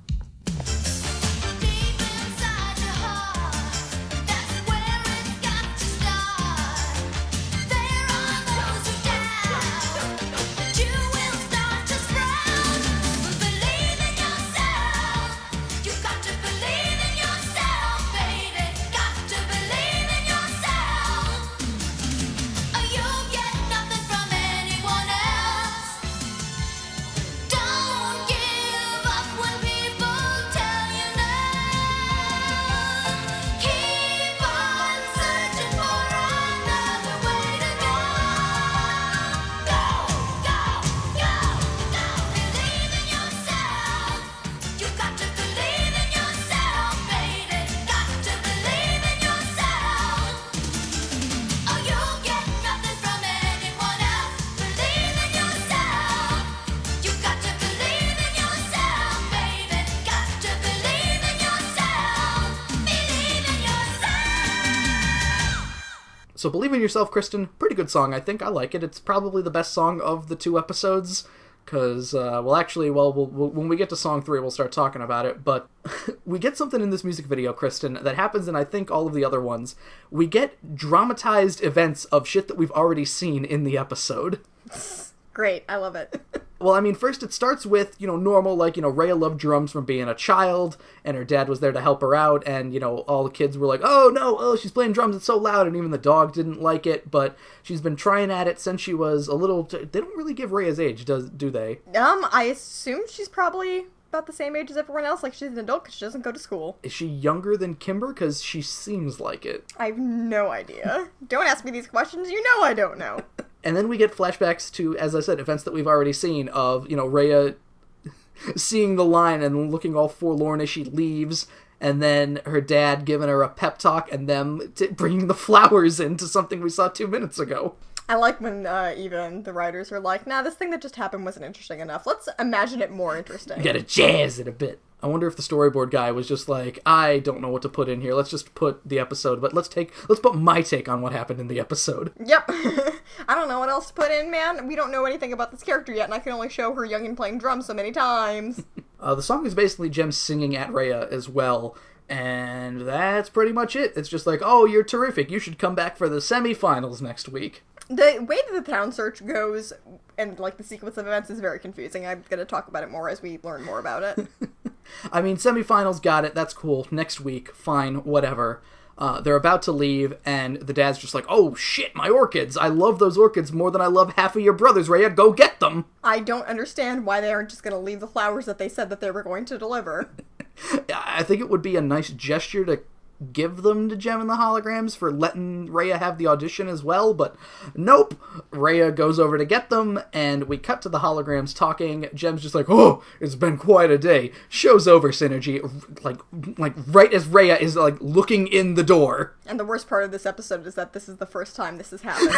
So Believe in Yourself, Kristen, pretty good song, I think. I like it. It's probably the best song of the 2 episodes, because, when we get to song 3, we'll start talking about it, but we get something in this music video, Kristen, that happens in, I think, all of the other ones. We get dramatized events of shit that we've already seen in the episode. Great, I love it. Well, I mean, first it starts with, normal, Raya loved drums from being a child, and her dad was there to help her out, and, all the kids were like, oh, no, oh, she's playing drums, it's so loud, and even the dog didn't like it, but she's been trying at it since she was a little... They don't really give Raya's age, do they? I assume she's probably about the same age as everyone else, she's an adult because she doesn't go to school. Is she younger than Kimber? Because she seems like it. I have no idea. Don't ask me these questions, you know I don't know. And then we get flashbacks to, as I said, events that we've already seen of, Raya seeing the line and looking all forlorn as she leaves, and then her dad giving her a pep talk, and them bringing the flowers into something we saw 2 minutes ago. I like when even the writers are like, nah, this thing that just happened wasn't interesting enough. Let's imagine it more interesting. You gotta jazz it a bit. I wonder if the storyboard guy was just like, I don't know what to put in here. Let's just put the episode, but let's put my take on what happened in the episode. Yep. I don't know what else to put in, man. We don't know anything about this character yet, and I can only show her young and playing drums so many times. The song is basically Jem singing at Raya as well, and that's pretty much it. It's just like, oh, you're terrific. You should come back for the semifinals next week. The way that the town search goes, and like the sequence of events, is very confusing. I'm going to talk about it more as we learn more about it. I mean, semifinals, got it, that's cool. Next week, fine, whatever. They're about to leave, and the dad's just like, oh shit, my orchids. I love those orchids more than I love half of your brothers, Raya. Go get them. I don't understand why they aren't just going to leave the flowers that they said that they were going to deliver. I think it would be a nice gesture to give them to Jem and the holograms for letting Raya have the audition as well, but nope. Raya goes over to get them, and we cut to the holograms talking. Jem's just like, oh, it's been quite a day. Show's over, Synergy. Like right as Raya is like looking in the door. And the worst part of this episode is that this is the first time this has happened.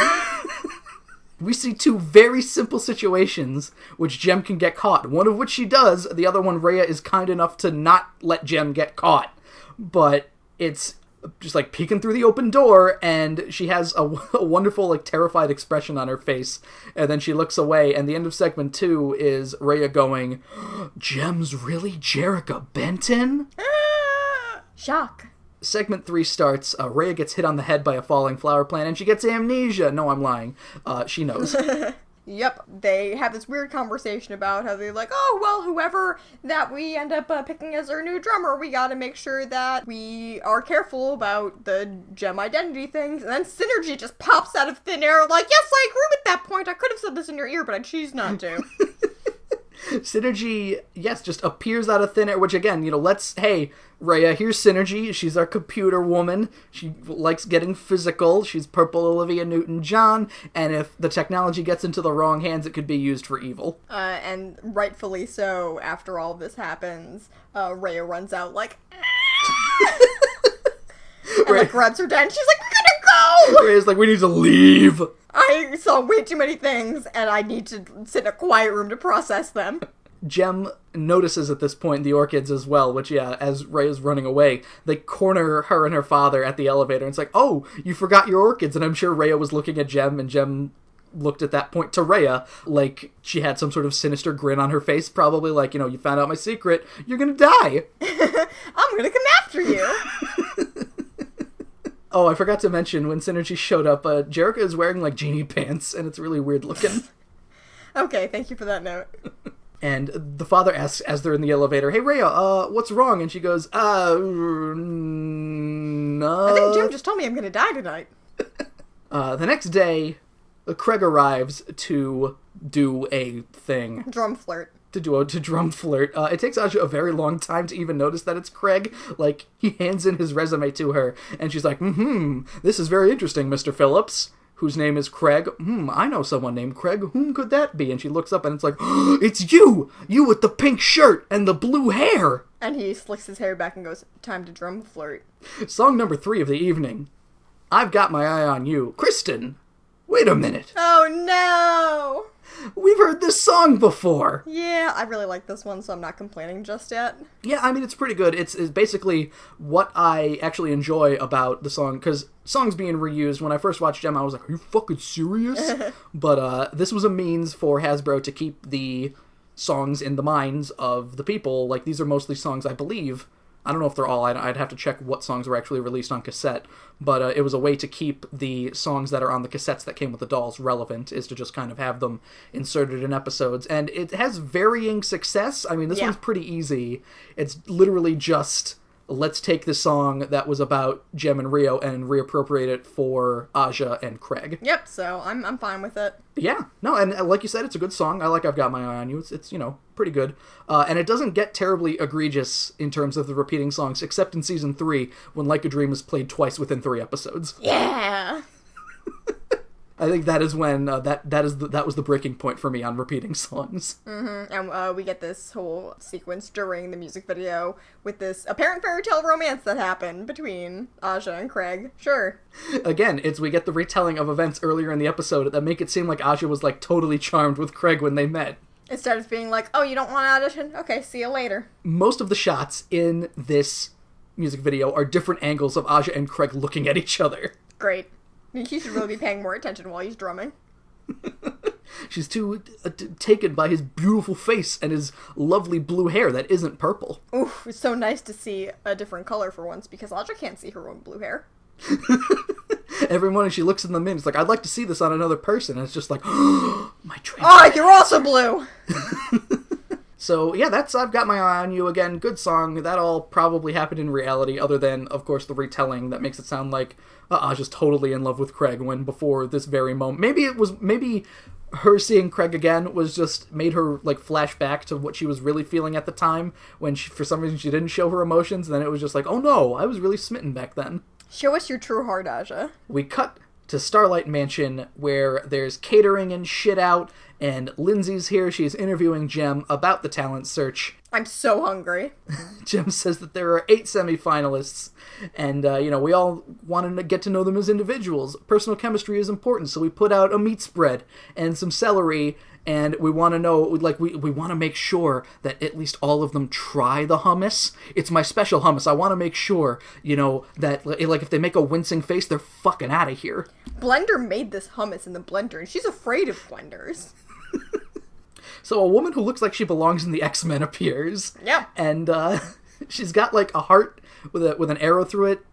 We see two very simple situations which Jem can get caught. One of which she does, the other one Raya is kind enough to not let Jem get caught. But it's just like peeking through the open door, and she has a wonderful, like, terrified expression on her face, and then she looks away, and the end of segment 2 is Raya going, Jem's really Jerrica Benton? Shock. Segment 3 starts, Raya gets hit on the head by a falling flower plant, and she gets amnesia. No, I'm lying. She knows. Yep, they have this weird conversation about how they're like, oh, well, whoever that we end up picking as our new drummer, we gotta make sure that we are careful about the Jem identity things. And then Synergy just pops out of thin air like, yes, I agree with that point. I could have said this in your ear, but I choose not to. Synergy, yes, just appears out of thin air, which again, hey, Raya, here's Synergy. She's our computer woman. She likes getting physical. She's Purple Olivia Newton-John, and if the technology gets into the wrong hands, it could be used for evil. And rightfully so, after all this happens, Raya runs out like, and like grabs her dad, and she's like, we're gonna go! Raya's like, we need to leave! I saw way too many things, and I need to sit in a quiet room to process them. Jem notices at this point the orchids as well, which, yeah, as Raya's running away, they corner her and her father at the elevator, and it's like, oh, you forgot your orchids, and I'm sure Raya was looking at Jem, and Jem looked at that point to Raya like she had some sort of sinister grin on her face, probably like, you found out my secret, you're gonna die. I'm gonna come after you. Oh, I forgot to mention, when Synergy showed up, Jerrica is wearing, like, genie pants, and it's really weird looking. Okay, thank you for that note. And the father asks, as they're in the elevator, hey, Raya, what's wrong? And she goes, no. I think Jem just told me I'm gonna die tonight. The next day, Craig arrives to do a thing. Drum flirt. To drum flirt. It takes Aja a very long time to even notice that it's Craig. Like, he hands in his resume to her, and she's like, this is very interesting, Mr. Phillips, whose name is Craig. I know someone named Craig. Whom could that be? And she looks up, and it's like, it's you! You with the pink shirt and the blue hair! And he slicks his hair back and goes, time to drum flirt. Song number 3 of the evening. I've Got My Eye on You. Kristen, wait a minute. Oh, no! We've heard this song before. Yeah, I really like this one, so I'm not complaining just yet. Yeah, I mean, it's pretty good. It's basically what I actually enjoy about the song, because songs being reused, when I first watched Jem, I was like, are you fucking serious? But this was a means for Hasbro to keep the songs in the minds of the people. Like, these are mostly songs, I believe. I don't know if they're all. I'd have to check what songs were actually released on cassette, but it was a way to keep the songs that are on the cassettes that came with the dolls relevant, is to just kind of have them inserted in episodes, and it has varying success. I mean, this one's pretty easy. It's literally just, let's take the song that was about Jem and Rio and reappropriate it for Aja and Craig. Yep, so I'm fine with it. Yeah, no, and like you said, it's a good song. I like I've Got My Eye on You. It's pretty good. And it doesn't get terribly egregious in terms of the repeating songs, except in Season 3, when Like a Dream is played twice within 3 episodes. Yeah! I think that is when that was the breaking point for me on repeating songs. And we get this whole sequence during the music video with this apparent fairy tale romance that happened between Aja and Craig. Sure. Again, we get the retelling of events earlier in the episode that make it seem like Aja was like totally charmed with Craig when they met. Instead of being like, oh, you don't want to audition? Okay, see you later. Most of the shots in this music video are different angles of Aja and Craig looking at each other. Great. He should really be paying more attention while he's drumming. She's too taken by his beautiful face and his lovely blue hair that isn't purple. Oof, it's so nice to see a different color for once, because Aja can't see her own blue hair. Every morning she looks in the mirror, it's like, I'd like to see this on another person, and it's just like, oh, my dream. Oh, you're also blue! So, yeah, I've Got My Eye on You again. Good song. That all probably happened in reality, other than, of course, the retelling that makes it sound like Aja's totally in love with Craig, when before this very moment... Maybe her seeing Craig again was just made her, like, flash back to what she was really feeling at the time, when for some reason she didn't show her emotions, and then it was just like, oh no, I was really smitten back then. Show us your true heart, Aja. We cut to Starlight Mansion, where there's catering and shit out, and Lindsay's here. She's interviewing Jem about the talent search. I'm so hungry. Jem says that there are 8 semifinalists, and, we all want to get to know them as individuals. Personal chemistry is important, so we put out a meat spread and some celery, and we want to know, like, we want to make sure that at least all of them try the hummus. It's my special hummus. I want to make sure, that, like, if they make a wincing face, they're fucking out of here. Blender made this hummus in the blender, and she's afraid of blenders. So a woman who looks like she belongs in the X-Men appears. Yeah. And she's got, like, a heart with an arrow through it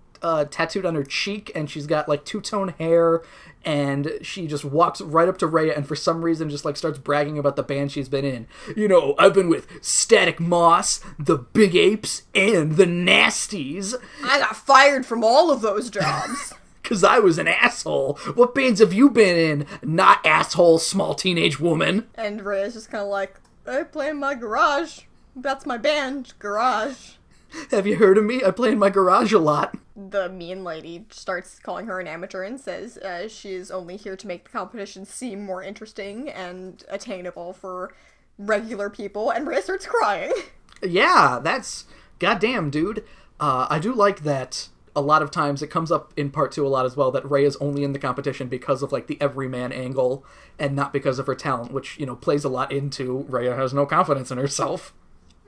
tattooed on her cheek, and she's got, like, two-tone hair, and she just walks right up to Raya and for some reason just, like, starts bragging about the band she's been in. I've been with Static Moss, the Big Apes, and the Nasties. I got fired from all of those jobs. 'Cause I was an asshole. What bands have you been in? Not asshole, small teenage woman. And Raya's just kind of like, I play in my garage. That's my band, Garage. Have you heard of me? I play in my garage a lot. The mean lady starts calling her an amateur and says she's only here to make the competition seem more interesting and attainable for regular people, and Raya starts crying. Yeah, that's... Goddamn, dude. I do like that a lot of times it comes up in part 2 a lot as well, that Raya's only in the competition because of, like, the everyman angle and not because of her talent, which, plays a lot into Raya has no confidence in herself.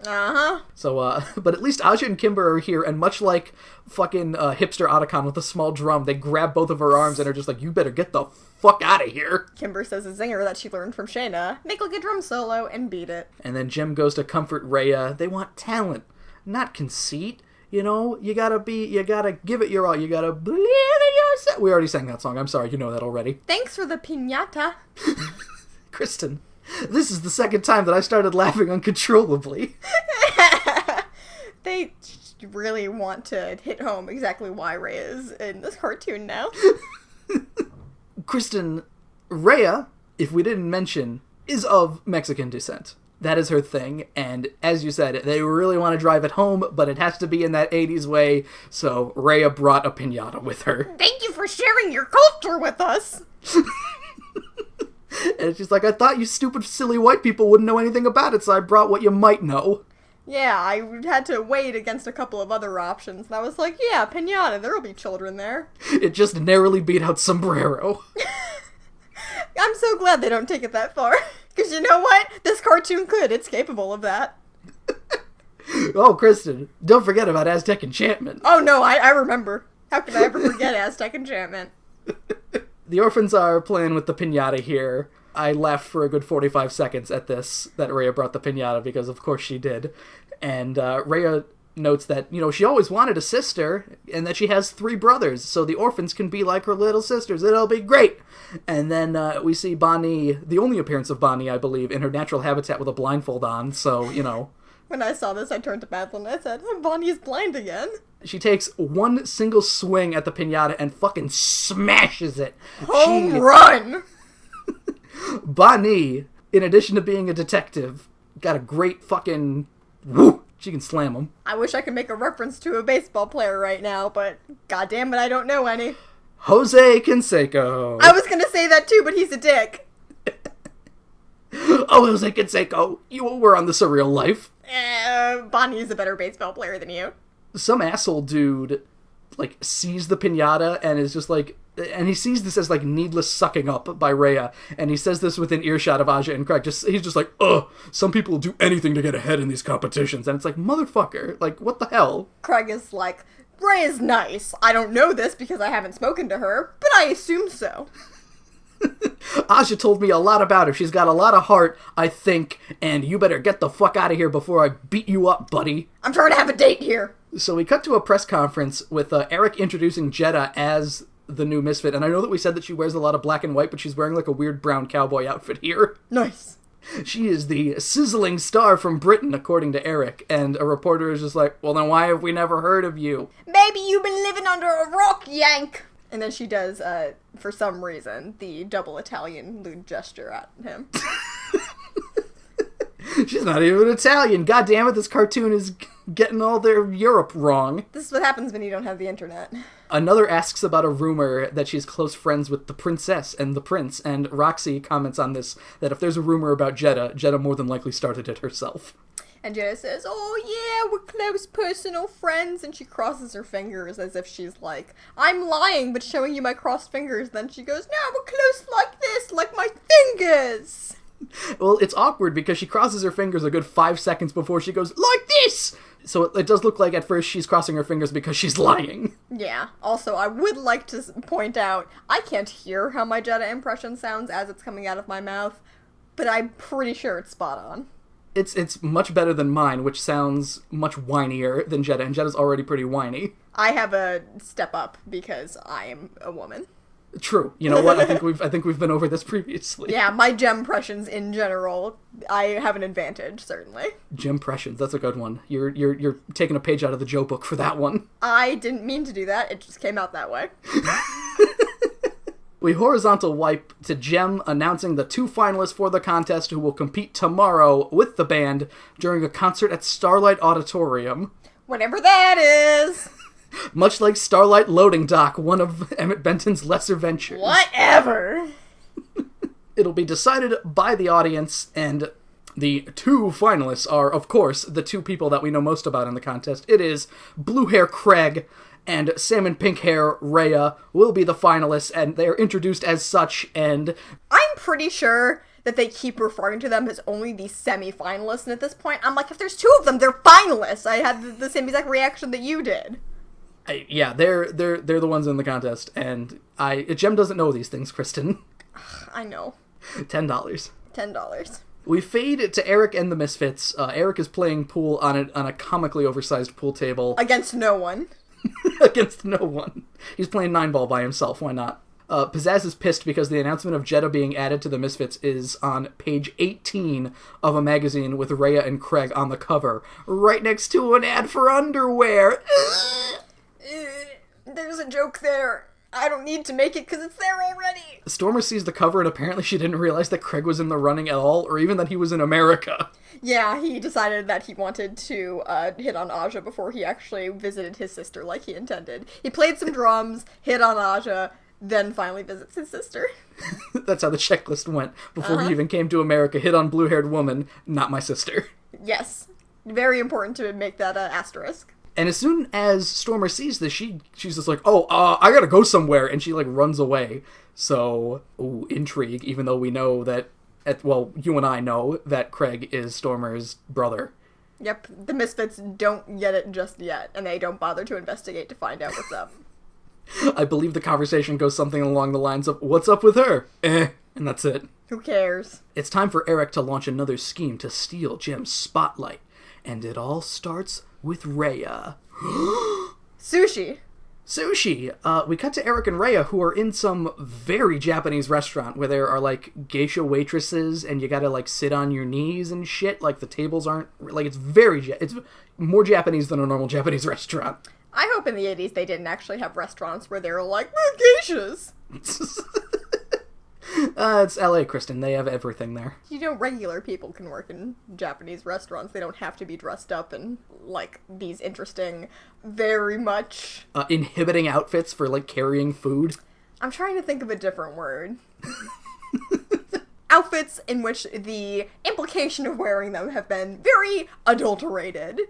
Uh-huh. So, but at least Aja and Kimber are here, and much like fucking hipster Otacon with a small drum, they grab both of her arms and are just like, you better get the fuck out of here. Kimber says a zinger that she learned from Shana, make like a drum solo and beat it. And then Jem goes to comfort Raya. They want talent, not conceit. You gotta give it your all. You gotta believe in yourself. We already sang that song. I'm sorry, you know that already. Thanks for the piñata. Kristen, this is the second time that I started laughing uncontrollably. They really want to hit home exactly why Raya is in this cartoon now. Kristen, Raya, if we didn't mention, is of Mexican descent. That is her thing, and as you said, they really want to drive it home, but it has to be in that 80s way, so Raya brought a piñata with her. Thank you for sharing your culture with us! And she's like, I thought you stupid, silly white people wouldn't know anything about it, so I brought what you might know. Yeah, I had to wait against a couple of other options, and I was like, yeah, piñata, there'll be children there. It just narrowly beat out sombrero. I'm so glad they don't take it that far. Because you know what? This cartoon could. It's capable of that. Oh, Kristen, don't forget about Aztec Enchantment. Oh, no, I remember. How could I ever forget Aztec Enchantment? The orphans are playing with the piñata here. I laughed for a good 45 seconds at this, that Raya brought the piñata, because of course she did. And Raya notes that, she always wanted a sister, and that she has 3 brothers, so the orphans can be like her little sisters. It'll be great! And then we see Bonnie, the only appearance of Bonnie, I believe, in her natural habitat with a blindfold on, so, When I saw this, I turned to Madeline and I said, Bonnie is blind again. She takes one single swing at the piñata and fucking smashes it. Home run! Bonnie, in addition to being a detective, got a great fucking... Woo! She can slam them. I wish I could make a reference to a baseball player right now, but goddamn it, I don't know any. Jose Canseco. I was gonna say that too, but he's a dick. Oh, Jose Canseco, you were on The Surreal Life. Bonnie's a better baseball player than you. Some asshole dude, like, sees the piñata and is just like, and he sees this as, like, needless sucking up by Raya, and he says this within earshot of Aja and Craig. He's just like, ugh, some people do anything to get ahead in these competitions. And it's like, motherfucker, like, what the hell? Craig is like, Raya's nice. I don't know this because I haven't spoken to her, but I assume so. Aja told me a lot about her. She's got a lot of heart, I think, and you better get the fuck out of here before I beat you up, buddy. I'm trying to have a date here. So we cut to a press conference with Eric introducing Jeddah as the new Misfit, and I know that we said that she wears a lot of black and white, but she's wearing like a weird brown cowboy outfit here. Nice. She is the sizzling star from Britain, according to Eric, and a reporter is just like, well, then why have we never heard of you? Maybe you've been living under a rock, Yank. And then she does, for some reason, the double Italian lewd gesture at him. She's not even Italian. God damn it, this cartoon is getting all their Europe wrong. This is what happens when you don't have the internet. Another asks about a rumor that she's close friends with the princess and the prince, and Roxy comments on this, that if there's a rumor about Jeddah more than likely started it herself. And Jeddah says, oh yeah, we're close personal friends, and she crosses her fingers as if she's like, I'm lying but showing you my crossed fingers. Then she goes, no, we're close like this, like my fingers. Well, it's awkward because she crosses her fingers a good 5 seconds before she goes, like this! So it does look like at first she's crossing her fingers because she's lying. Yeah. Also, I would like to point out, I can't hear how my Jeddah impression sounds as it's coming out of my mouth, but I'm pretty sure it's spot on. It's much better than mine, which sounds much whinier than Jeddah, and Jeddah's already pretty whiny. I have a step up because I am a woman. True. You know what? I think we've been over this previously. Yeah, my gempressions in general, I have an advantage, certainly. Gempressions, that's a good one. You're taking a page out of the Joe book for that one. I didn't mean to do that, it just came out that way. We horizontal wipe to Jem announcing the 2 finalists for the contest who will compete tomorrow with the band during a concert at Starlight Auditorium. Whatever that is! Much like Starlight Loading Dock, one of Emmett Benton's lesser ventures. Whatever! It'll be decided by the audience, and the 2 finalists are, of course, the 2 people that we know most about in the contest. It is Blue Hair Craig and Salmon Pink Hair Raya will be the finalists, and they're introduced as such, and I'm pretty sure that they keep referring to them as only the semi-finalists, and at this point, I'm like, if there's 2 of them, they're finalists! I had the same exact reaction that you did. Yeah, they're the ones in the contest, and Jem doesn't know these things, Kristen. I know. $10. $10. We fade to Eric and the Misfits. Eric is playing pool on a comically oversized pool table. Against no one. Against no one. He's playing 9-ball by himself, why not? Pizzazz is pissed because the announcement of Jeddah being added to the Misfits is on page 18 of a magazine with Raya and Craig on the cover, right next to an ad for underwear. There's a joke there. I don't need to make it because it's there already. Stormer sees the cover and apparently she didn't realize that Craig was in the running at all, or even that he was in America. Yeah, he decided that he wanted to hit on Aja before he actually visited his sister like he intended. He played some drums, hit on Aja, then finally visits his sister. That's how the checklist went. Before he even came to America, hit on blue-haired woman, not my sister. Yes. Very important to make that asterisk. And as soon as Stormer sees this, she's just like, I gotta go somewhere, and she, like, runs away. So, intrigue, even though we know that, you and I know that Craig is Stormer's brother. Yep, the Misfits don't get it just yet, and they don't bother to investigate to find out what's up. I believe the conversation goes something along the lines of, what's up with her? And that's it. Who cares? It's time for Eric to launch another scheme to steal Jem's spotlight. And it all starts with Raya. Sushi. We cut to Eric and Raya, who are in some very Japanese restaurant where there are, like, geisha waitresses and you gotta, like, sit on your knees and shit. Like, the tables aren't... Like, it's more Japanese than a normal Japanese restaurant. I hope in the 80s they didn't actually have restaurants where they were like, we're geishas. It's LA, Kristen. They have everything there. You know, regular people can work in Japanese restaurants. They don't have to be dressed up in, like, these interesting, very much... inhibiting outfits for, like, carrying food. I'm trying to think of a different word. Outfits in which the implication of wearing them have been very adulterated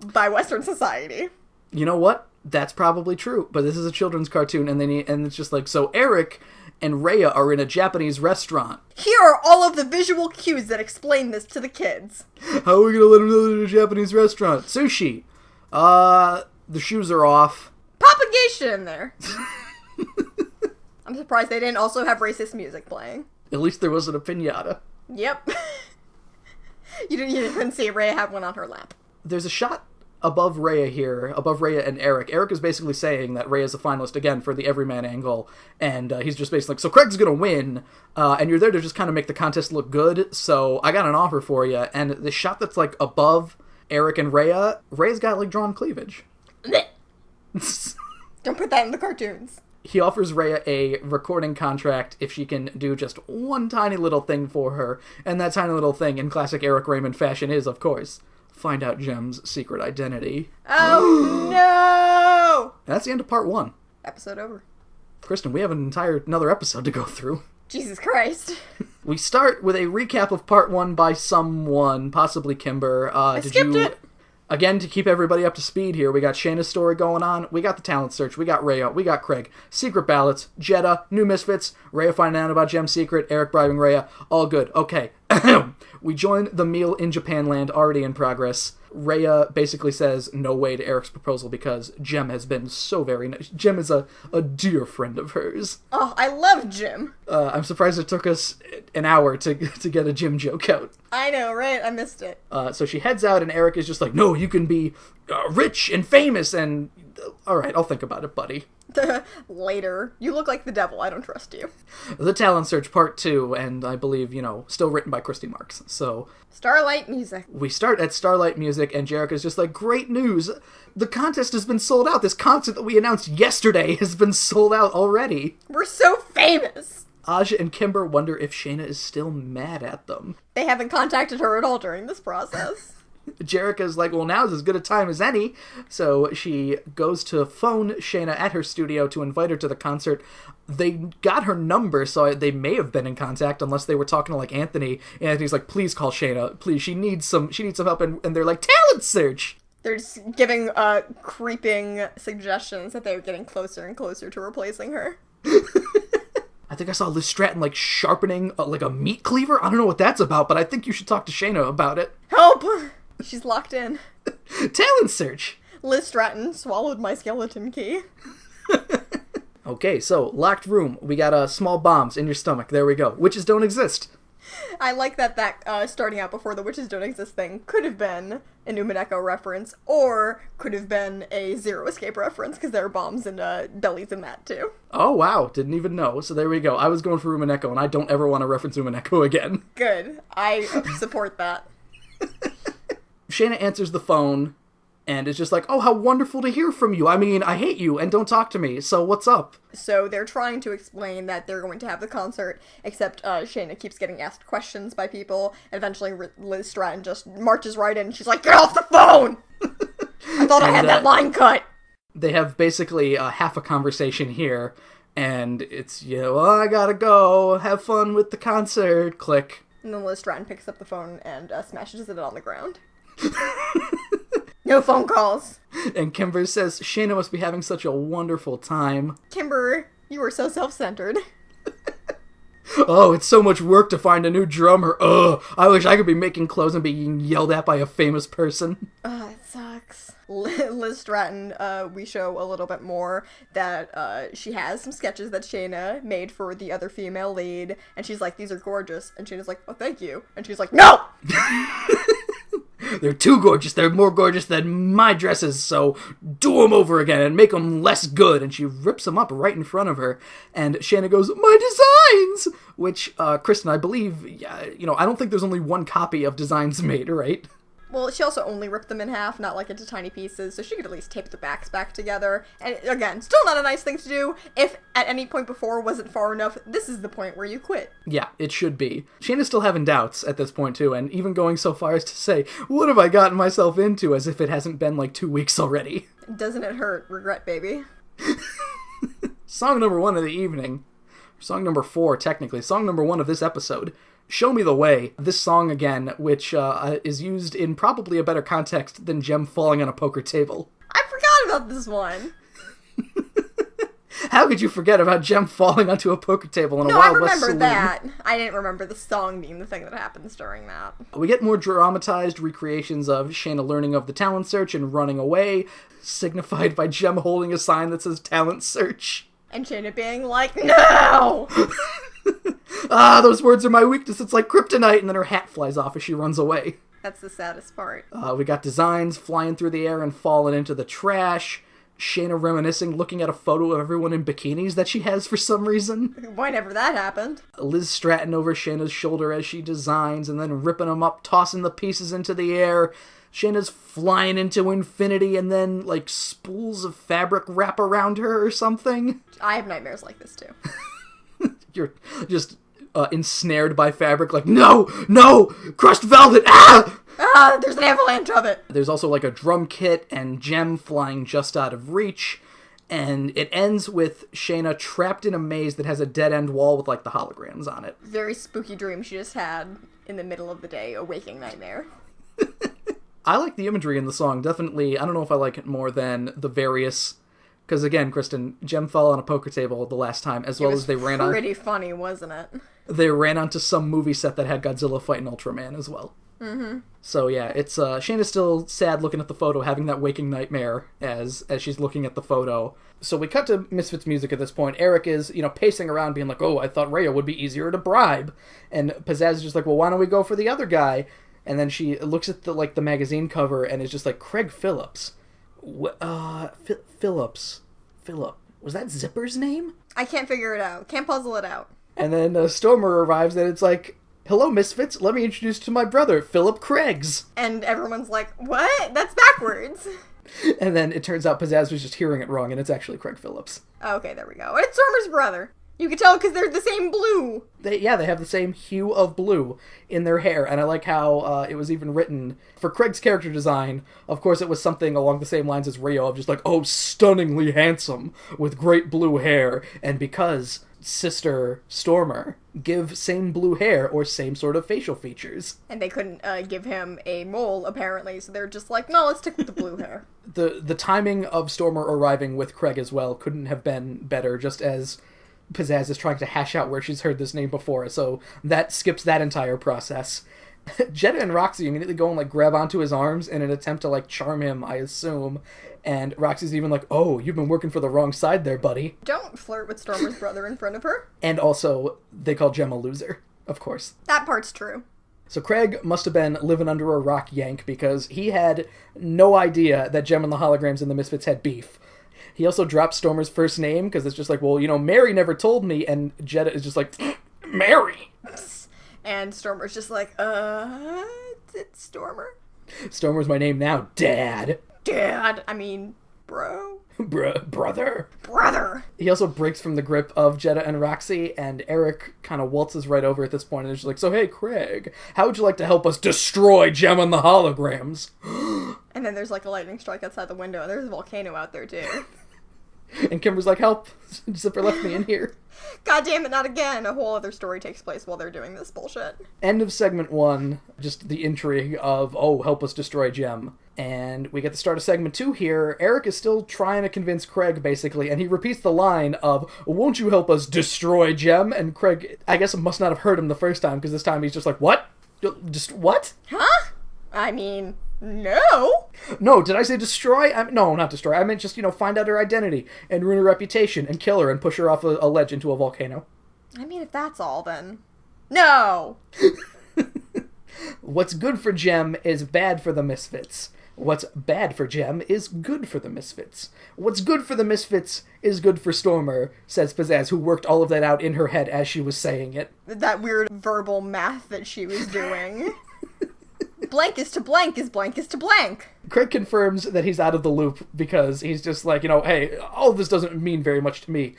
by Western society. You know what? That's probably true, but this is a children's cartoon, and it's just like, so Eric and Raya are in a Japanese restaurant. Here are all of the visual cues that explain this to the kids. How are we gonna let them know they're in a Japanese restaurant? Sushi. The shoes are off. Propagation in there. I'm surprised they didn't also have racist music playing. At least there wasn't a piñata. Yep. You couldn't see Raya have one on her lap. There's a shot above Raya here, above Raya and Eric. Eric is basically saying that Raya's a finalist again for the everyman angle, and he's just basically like, so Craig's gonna win, and you're there to just kind of make the contest look good, so I got an offer for you. And the shot that's like above Eric and Raya's got like drawn cleavage. Don't put that in the cartoons. He offers Raya a recording contract if she can do just one tiny little thing for her, and that tiny little thing in classic Eric Raymond fashion is, of course, find out Jem's secret identity. Oh, no! And that's the end of part 1. Episode over. Kristen, we have another episode to go through. Jesus Christ. We start with a recap of part 1 by someone, possibly Kimber. I skipped it. Again, to keep everybody up to speed here, we got Shana's story going on, we got the talent search, we got Raya, we got Craig, secret ballots, Jeddah, new misfits, Raya finding out about Jem's secret, Eric bribing Raya, all good. Okay. We join the meal in Japanland, already in progress. Raya basically says no way to Eric's proposal because Jem has been so very nice. Jem is a dear friend of hers. Oh, I love Jim. I'm surprised it took us an hour to get a Jim joke out. I know, right? I missed it. So she heads out and Eric is just like, no, you can be rich and famous and... all right, I'll think about it, buddy. Later. You look like the devil. I don't trust you. The Talent Search Part 2, and I believe, still written by Christy Marks. So... Starlight Music. We start at Starlight Music, and Jerica's just like, great news! The contest has been sold out! This concert that we announced yesterday has been sold out already! We're so famous! Aja and Kimber wonder if Shana is still mad at them. They haven't contacted her at all during this process. Jerica's like, well, now's as good a time as any. So she goes to phone Shana at her studio to invite her to the concert. They got her number, so they may have been in contact unless they were talking to, like, Anthony. Anthony's like, please call Shana. Please, she needs some help. And they're like, talent search! They're just giving creeping suggestions that they're getting closer and closer to replacing her. I think I saw Liz Stratton, like, sharpening, like, a meat cleaver. I don't know what that's about, but I think you should talk to Shana about it. Help! She's locked in. Talent search! Liz Stratton swallowed my skeleton key. Okay, so, locked room. We got small bombs in your stomach. There we go. Witches don't exist. I like that starting out before the Witches Don't Exist thing could have been an Umineko reference, or could have been a Zero Escape reference, because there are bombs and bellies in that, too. Oh, wow. Didn't even know. So there we go. I was going for Umineko, and I don't ever want to reference Umineko again. Good. I support that. Shana answers the phone, and is just like, oh, how wonderful to hear from you. I mean, I hate you, and don't talk to me, so what's up? So they're trying to explain that they're going to have the concert, except Shana keeps getting asked questions by people, and eventually Liz Stratton just marches right in, and she's like, get off the phone! I thought I had that line cut! They have basically half a conversation here, and it's, I gotta go, have fun with the concert, click. And then Liz Stratton picks up the phone and smashes it on the ground. No phone calls. And Kimber says, Shana must be having such a wonderful time. Kimber, you are so self-centered. Oh, it's so much work to find a new drummer. Ugh, I wish I could be making clothes and being yelled at by a famous person. It sucks. Liz Stratton, we show a little bit more that she has some sketches that Shana made for the other female lead, and she's like, these are gorgeous. And Shana's like, oh, thank you. And she's like, no! They're too gorgeous. They're more gorgeous than my dresses, so do them over again and make them less good. And she rips them up right in front of her. And Shana goes, my designs! Which, Kristen, I believe, I don't think there's only one copy of designs made, right? Well, she also only ripped them in half, not like into tiny pieces, so she could at least tape the backs back together. And again, still not a nice thing to do. If at any point before wasn't far enough, this is the point where you quit. Yeah, it should be. Shana's still having doubts at this point, too, and even going so far as to say, what have I gotten myself into, as if it hasn't been like 2 weeks already. Doesn't it hurt? Regret, baby. Song number 1 of the evening. Song number 4, technically. Song number 1 of this episode. Show Me the Way. This song, again, which is used in probably a better context than Jem falling on a poker table. I forgot about this one. How could you forget about Jem falling onto a poker table in a Wild West saloon? No, I remember that. I didn't remember the song being the thing that happens during that. We get more dramatized recreations of Shana learning of the talent search and running away, signified by Jem holding a sign that says talent search. And Shana being like, no! Those words are my weakness. It's like kryptonite. And then her hat flies off as she runs away. That's the saddest part. We got designs flying through the air and falling into the trash. Shana reminiscing, looking at a photo of everyone in bikinis that she has for some reason. Whenever that happened. Liz Stratton over Shana's shoulder as she designs, and then ripping them up, tossing the pieces into the air. Shana's flying into infinity, and then, like, spools of fabric wrap around her or something. I have nightmares like this, too. You're just ensnared by fabric, like, no! Crushed velvet! There's an avalanche of it! There's also, like, a drum kit and Jem flying just out of reach, and it ends with Shana trapped in a maze that has a dead-end wall with, like, the holograms on it. Very spooky dream she just had in the middle of the day, a waking nightmare. I like the imagery in the song, definitely. I don't know if I like it more than the various... Because, again, Kristen, Jem fell on a poker table the last time, as well as they ran on... pretty funny, wasn't it? They ran onto some movie set that had Godzilla fighting Ultraman as well. Mm-hmm. So, yeah, it's... Shana's still sad looking at the photo, having that waking nightmare as she's looking at the photo. So we cut to Misfits music at this point. Eric is, pacing around being like, oh, I thought Raya would be easier to bribe. And Pizzazz is just like, well, why don't we go for the other guy? And then she looks at the magazine cover and is just like, Craig Phillips. Philip. Was that Zipper's name? I can't figure it out. Can't puzzle it out. And then Stormer arrives and it's like, hello, Misfits. Let me introduce you to my brother, Philip Craigs. And everyone's like, what? That's backwards. And then it turns out Pizzazz was just hearing it wrong and it's actually Craig Phillips. Okay, there we go. It's Stormer's brother. You can tell because they're the same blue. They have the same hue of blue in their hair, and I like how it was even written for Craig's character design. Of course, it was something along the same lines as Raya, of just like, oh, stunningly handsome with great blue hair, and because sister Stormer give same blue hair or same sort of facial features. And they couldn't give him a mole, apparently, so they're just like, no, let's stick with the blue hair. The timing of Stormer arriving with Craig as well couldn't have been better, just as Pizzazz is trying to hash out where she's heard this name before, so that skips that entire process. Jetta and Roxy immediately go and, like, grab onto his arms in an attempt to, like, charm him, I assume. And Roxy's even like, oh, you've been working for the wrong side there, buddy. Don't flirt with Stormer's brother in front of her. And also, they call Jem a loser, of course. That part's true. So Craig must have been living under a rock yank because he had no idea that Jem and the holograms and the Misfits had beef. He also drops Stormer's first name because it's just like, well, Mary never told me, and Jetta is just like, Mary! And Stormer's just like, it's Stormer? Stormer's my name now, Dad. Dad, I mean, bro. Brother. He also breaks from the grip of Jetta and Roxy, and Eric kind of waltzes right over at this point, and is just like, so hey, Craig, how would you like to help us destroy Jem and the holograms? And then there's like a lightning strike outside the window, and there's a volcano out there too. And Kimber's like, help, Zipper left me in here. God damn it, not again. A whole other story takes place while they're doing this bullshit. End of segment 1, just the intrigue of, oh, help us destroy Jem. And we get the start of segment 2 here. Eric is still trying to convince Craig, basically, and he repeats the line of, won't you help us destroy Jem? And Craig, I guess, must not have heard him the first time, because this time he's just like, what? Just what? Huh? I mean, no. No, did I say destroy? No, not destroy. I meant just, find out her identity and ruin her reputation and kill her and push her off a ledge into a volcano. I mean, if that's all, then... No! What's good for Jem is bad for the Misfits. What's bad for Jem is good for the Misfits. What's good for the Misfits is good for Stormer, says Pizzazz, who worked all of that out in her head as she was saying it. That weird verbal math that she was doing. Blank is to blank is blank is to blank. Craig confirms that he's out of the loop because he's just like, hey, all of this doesn't mean very much to me.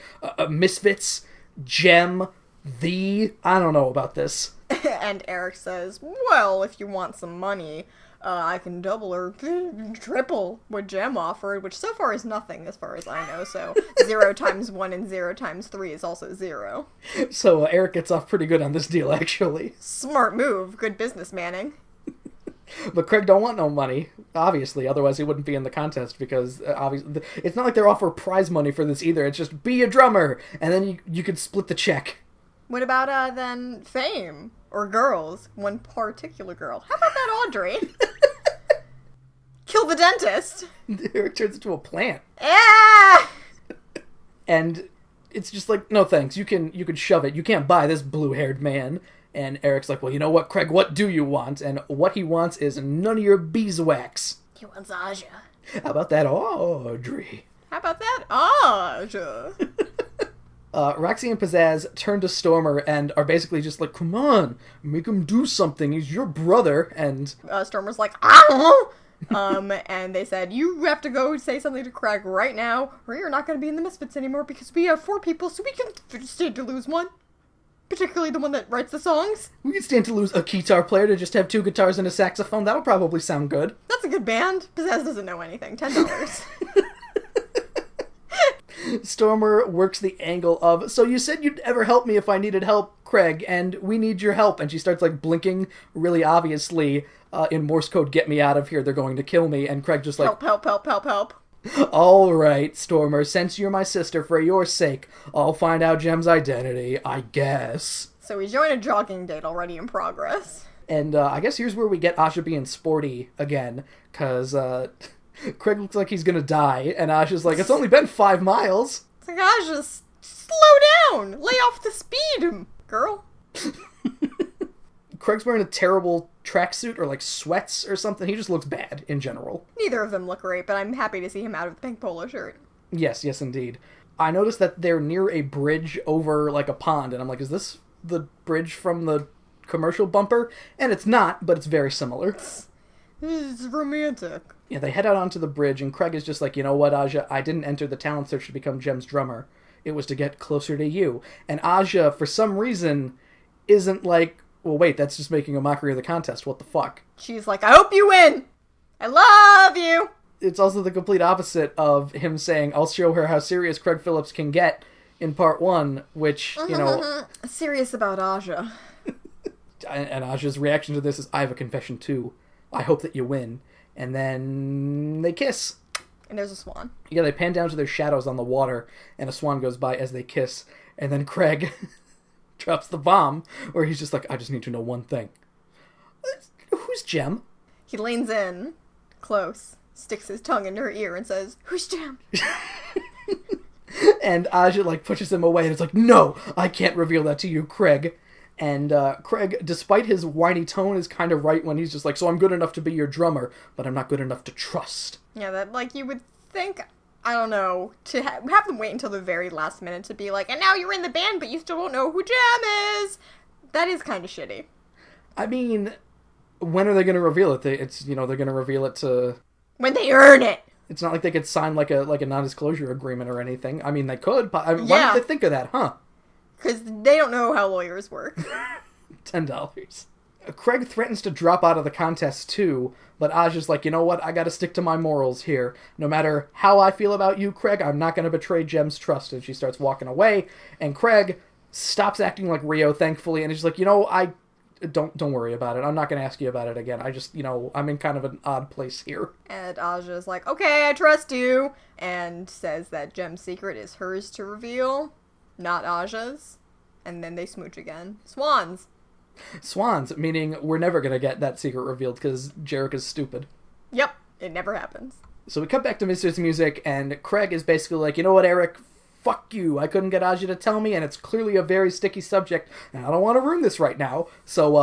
Misfits, Jem, I don't know about this. And Eric says, well, if you want some money, I can double or triple what Jem offered, which so far is nothing as far as I know, so 0 times 1 and 0 times 3 is also 0. So Eric gets off pretty good on this deal, actually. Smart move. Good business, Manning. But Craig don't want no money, obviously, otherwise he wouldn't be in the contest, because obviously it's not like they're offering prize money for this either. It's just, be a drummer, and then you could split the check. What about, then, fame? Or girls? One particular girl. How about that Audrey? Kill the dentist! Eric turns into a plant. Ah! And it's just like, no thanks, you can shove it. You can't buy this blue-haired man. And Eric's like, well, you know what, Craig, what do you want? And what he wants is none of your beeswax. He wants Aja. How about that Audrey? How about that Aja? Roxy and Pizzazz turn to Stormer and are basically just like, come on, make him do something, he's your brother. And Stormer's like, ow! And they said, you have to go say something to Craig right now, or you're not going to be in the Misfits anymore, because we have 4 people, so we can stand to lose one. Particularly the one that writes the songs. We could stand to lose a guitar player to just have 2 guitars and a saxophone. That'll probably sound good. That's a good band. Pizzazz doesn't know anything. $10. Stormer works the angle of, so you said you'd ever help me if I needed help, Craig, and we need your help. And she starts, like, blinking really obviously in Morse code, get me out of here, they're going to kill me. And Craig just like, help, help, help, help, help. All right, Stormer, since you're my sister, for your sake, I'll find out Jem's identity, I guess. So we join a jogging date already in progress. And I guess here's where we get Aja being sporty again, because Craig looks like he's gonna die, and Aja's like, it's only been 5 miles. It's like, Aja, slow down! Lay off the speed, girl. Craig's wearing a terrible tracksuit or like sweats or something. He just looks bad in general. Neither of them look great, but I'm happy to see him out of the pink polo shirt. Yes, indeed. I noticed that they're near a bridge over like a pond, and I'm like, is this the bridge from the commercial bumper? And it's not, but it's very similar. It's romantic. Yeah, they head out onto the bridge, and Craig is just like, you know what, Aja, I didn't enter the talent search to become Jem's drummer. It was to get closer to you. And Aja, for some reason, isn't like, well, wait, that's just making a mockery of the contest. What the fuck? She's like, I hope you win! I love you! It's also the complete opposite of him saying, I'll show her how serious Craig Phillips can get in part 1, which, you know... Serious about Aja. And Aja's reaction to this is, I have a confession too. I hope that you win. And then they kiss. And there's a swan. Yeah, they pan down to their shadows on the water, and a swan goes by as they kiss. And then Craig drops the bomb, where he's just like, I just need to know one thing. Who's Jem? He leans in, close, sticks his tongue into her ear, and says, who's Jem? And Aja, like, pushes him away, and it's like, no, I can't reveal that to you, Craig. And Craig, despite his whiny tone, is kind of right when he's just like, so I'm good enough to be your drummer, but I'm not good enough to trust. Yeah, that, like, you would think, I don't know, to have them wait until the very last minute to be like, and now you're in the band, but you still don't know who Jem is. That is kind of shitty. I mean, when are they going to reveal it? It's, you know, they're going to reveal it to... when they earn it! It's not like they could sign, like a non-disclosure agreement or anything. I mean, they could, but why did they think of that, huh? Because they don't know how lawyers work. $10. Craig threatens to drop out of the contest too, but Aja's like, you know what, I gotta stick to my morals here. No matter how I feel about you, Craig, I'm not gonna betray Jem's trust. And she starts walking away, and Craig stops acting like Rio, thankfully, and he's like, you know, I don't worry about it. I'm not gonna ask you about it again. I just, you know, I'm in kind of an odd place here. And Aja's like, okay, I trust you, and says that Jem's secret is hers to reveal, not Aja's. And then they smooch again. Swans, meaning we're never going to get that secret revealed because Jarek is stupid. Yep, it never happens. So we cut back to Mr.'s music, and Craig is basically like, you know what, Eric? Fuck you. I couldn't get Aja to tell me, and it's clearly a very sticky subject, and I don't want to ruin this right now. So,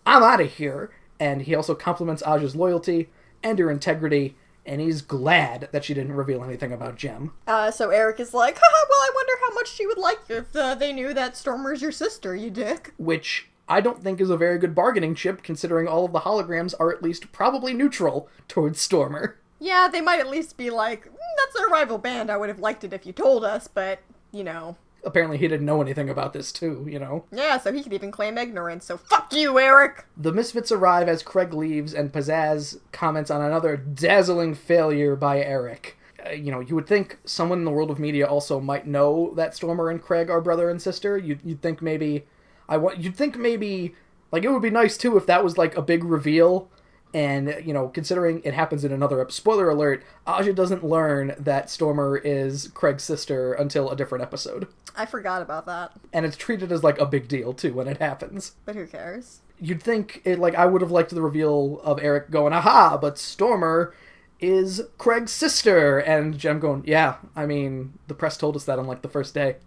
I'm out of here. And he also compliments Aja's loyalty and her integrity, and he's glad that she didn't reveal anything about Jem. So Eric is like, haha, well, I wonder how much she would like if they knew that Stormer's your sister, you dick. Which I don't think is a very good bargaining chip, considering all of the holograms are at least probably neutral towards Stormer. Yeah, they might at least be like, that's our rival band, I would have liked it if you told us, but, you know. apparently he didn't know anything about this too, you know? Yeah, so he could even claim ignorance, so fuck you, Eric! The Misfits arrive as Craig leaves, and Pizzazz comments on another dazzling failure by Eric. You know, you would think someone in the world of media also might know that Stormer and Craig are brother and sister. You'd think maybe... Like, it would be nice, too, if that was, like, a big reveal. And, you know, considering it happens in another episode... Spoiler alert, Aja doesn't learn that Stormer is Craig's sister until a different episode. I forgot about that. And it's treated as, like, a big deal, too, when it happens. But who cares? You'd think, I would have liked the reveal of Eric going, aha, but Stormer is Craig's sister. And Jem going, yeah, I mean, the press told us that on, like, the first day.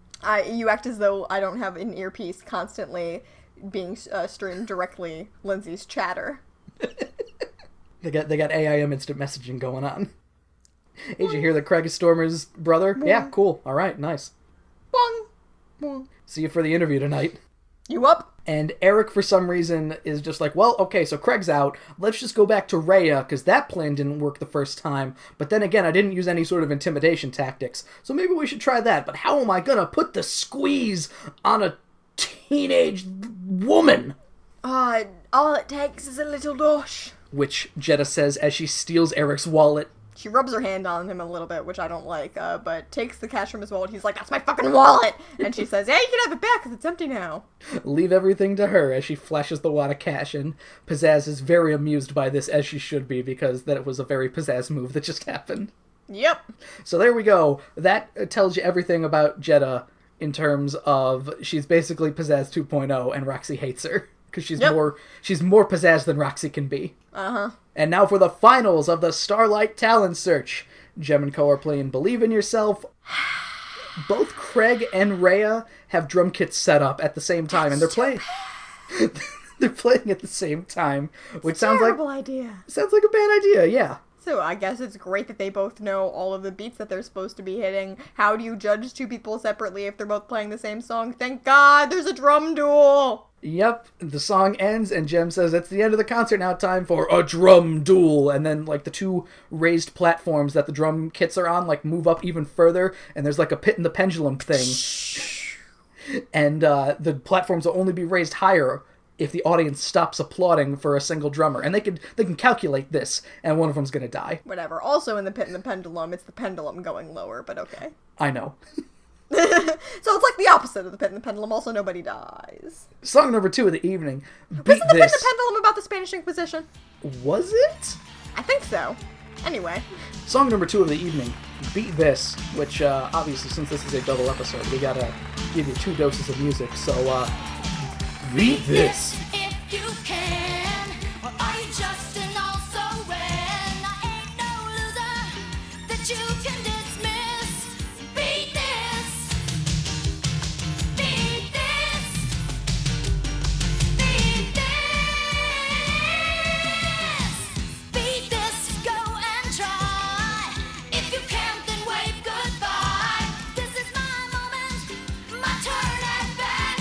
You act as though I don't have an earpiece constantly being streamed directly Lindsay's chatter. They got AIM instant messaging going on. Hey, did you hear that Craig is Stormer's brother? Yeah, cool. All right, nice. Bong. See you for the interview tonight. You up? And Eric, for some reason, is just like, well, okay, so Craig's out. Let's just go back to Raya, because that plan didn't work the first time. But then again, I didn't use any sort of intimidation tactics. So maybe we should try that. But how am I going to put the squeeze on a teenage woman? All it takes is a little dosh. Which Jetta says as she steals Eric's wallet. She rubs her hand on him a little bit, which I don't like, but takes the cash from his wallet. He's like, that's my fucking wallet! And she says, yeah, you can have it back, because it's empty now. Leave everything to her as she flashes the wad of cash, and Pizzazz is very amused by this, as she should be, because that was a very Pizzazz move that just happened. Yep. So there we go. That tells you everything about Jetta in terms of she's basically Pizzazz 2.0, and Roxy hates her. Because she's more pizzazz than Roxy can be. Uh-huh. And now for the finals of the Starlight Talent Search. Jem and Co are playing Believe in Yourself. Both Craig and Raya have drum kits set up at the same time, and they're playing. They're playing at the same time, which sounds like terrible idea. Sounds like a bad idea. Yeah. So I guess it's great that they both know all of the beats that they're supposed to be hitting. How do you judge two people separately if they're both playing the same song? Thank God there's a drum duel! Yep, the song ends and Jem says, it's the end of the concert now, time for a drum duel. And then, like, the two raised platforms that the drum kits are on, like, move up even further, and there's, like, a pit in the pendulum thing. And the platforms will only be raised higher if the audience stops applauding for a single drummer. And they can calculate this, and one of them's gonna die. Whatever. Also in the pit in the pendulum, it's the pendulum going lower, but okay. I know. So it's like the opposite of the pit and the pendulum. Also, nobody dies. Song number 2 of the evening. Wasn't the pit and the pendulum about the Spanish Inquisition? Was it? I think so. Anyway. Song number 2 of the evening. Beat This, which obviously, since this is a double episode, we gotta give you 2 doses of music. So, beat this. If you can, or are you just an also-ran? I ain't no loser that you can dismiss. Beat this. Beat this. Beat this. Beat this. Go and try. If you can't, then wave goodbye. This is my moment, my turn at bat.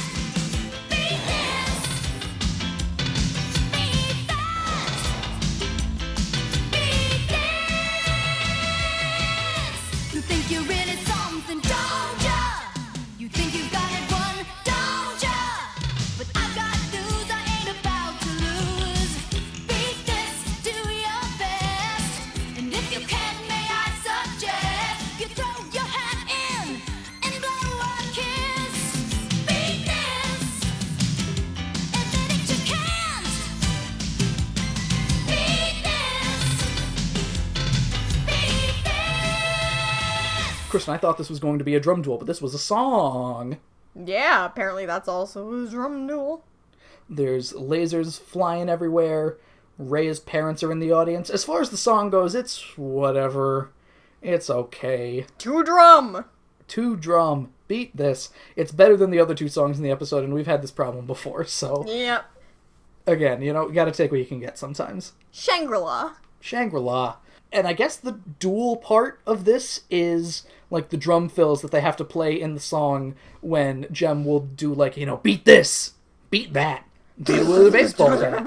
Beat this. Beat that. Beat this. You think you're really something, don't ya? You think you've got it won, don't ya? But I've got news, I ain't about to lose. Beat this, do your best. And if you can, may I suggest you throw your hat in and blow a kiss. Beat this. Admit it, you can't. Beat this. Beat this. Kristen, I thought this was going to be a drum duel, but this was a song. Yeah, apparently that's also a drum duel. There's lasers flying everywhere. Raya's parents are in the audience. As far as the song goes, it's whatever. It's okay. 2 drum! 2 drum. Beat this. It's better than the other 2 songs in the episode, and we've had this problem before, so... Yep. Again, you know, you gotta take what you can get sometimes. Shangri-La. Shangri-La. And I guess the dual part of this is, like, the drum fills that they have to play in the song when Jem will do, like, you know, beat this, beat that, beat it with a baseball bat.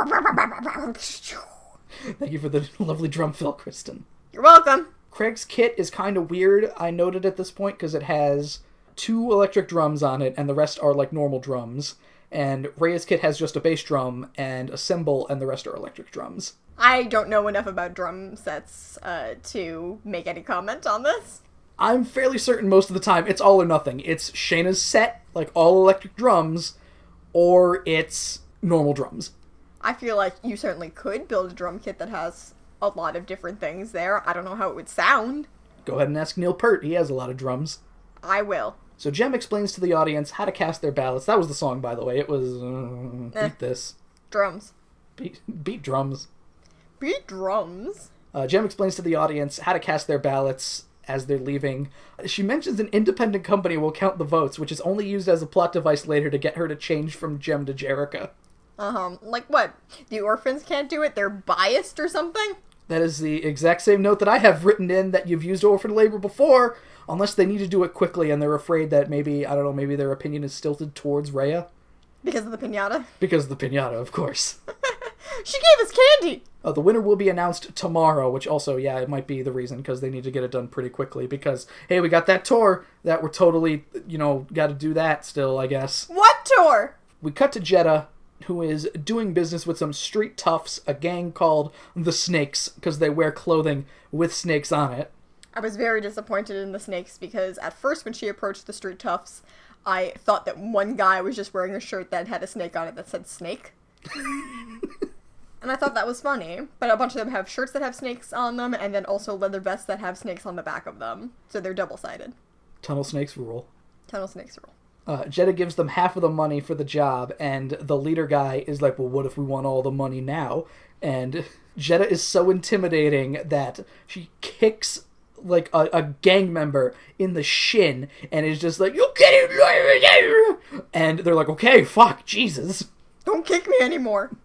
Thank you for the lovely drum fill, Kristen. You're welcome. Craig's kit is kind of weird, I noted at this point, because it has got 2 electric drums on it, and the rest are like normal drums. And Raya's kit has just a bass drum and a cymbal, and the rest are electric drums. I don't know enough about drum sets to make any comment on this. I'm fairly certain most of the time it's all or nothing. It's Shayna's set, like all electric drums, or it's normal drums. I feel like you certainly could build a drum kit that has a lot of different things there. I don't know how it would sound. Go ahead and ask Neil Peart. He has a lot of drums. I will. So Jem explains to the audience how to cast their ballots. That was the song, by the way. It was, beat this. Drums. Beat drums. Beat drums? Jem explains to the audience how to cast their ballots as they're leaving. She mentions an independent company will count the votes, which is only used as a plot device later to get her to change from Jem to Jerica. Like what? The orphans can't do it? They're biased or something? That is the exact same note that I have written in that you've used orphan labor before, unless they need to do it quickly and they're afraid that maybe, I don't know, maybe their opinion is stilted towards Raya. Because of the piñata? Because of the piñata, of course. She gave us candy! The winner will be announced tomorrow, which also, yeah, it might be the reason, because they need to get it done pretty quickly, because, hey, we got that tour that we're totally, got to do that still, I guess. What tour? We cut to Jeddah, who is doing business with some street toughs, a gang called the Snakes, because they wear clothing with snakes on it. I was very disappointed in the Snakes, because at first when she approached the street toughs, I thought that one guy was just wearing a shirt that had a snake on it that said snake. And I thought that was funny, but a bunch of them have shirts that have snakes on them, and then also leather vests that have snakes on the back of them. So they're double-sided. Tunnel snakes rule. Tunnel snakes rule. Jeddah gives them half of the money for the job, and the leader guy is like, well, what if we want all the money now? And Jeddah is so intimidating that she kicks, like, a gang member in the shin, and is just like, you get it! And they're like, okay, fuck, Jesus. Don't kick me anymore.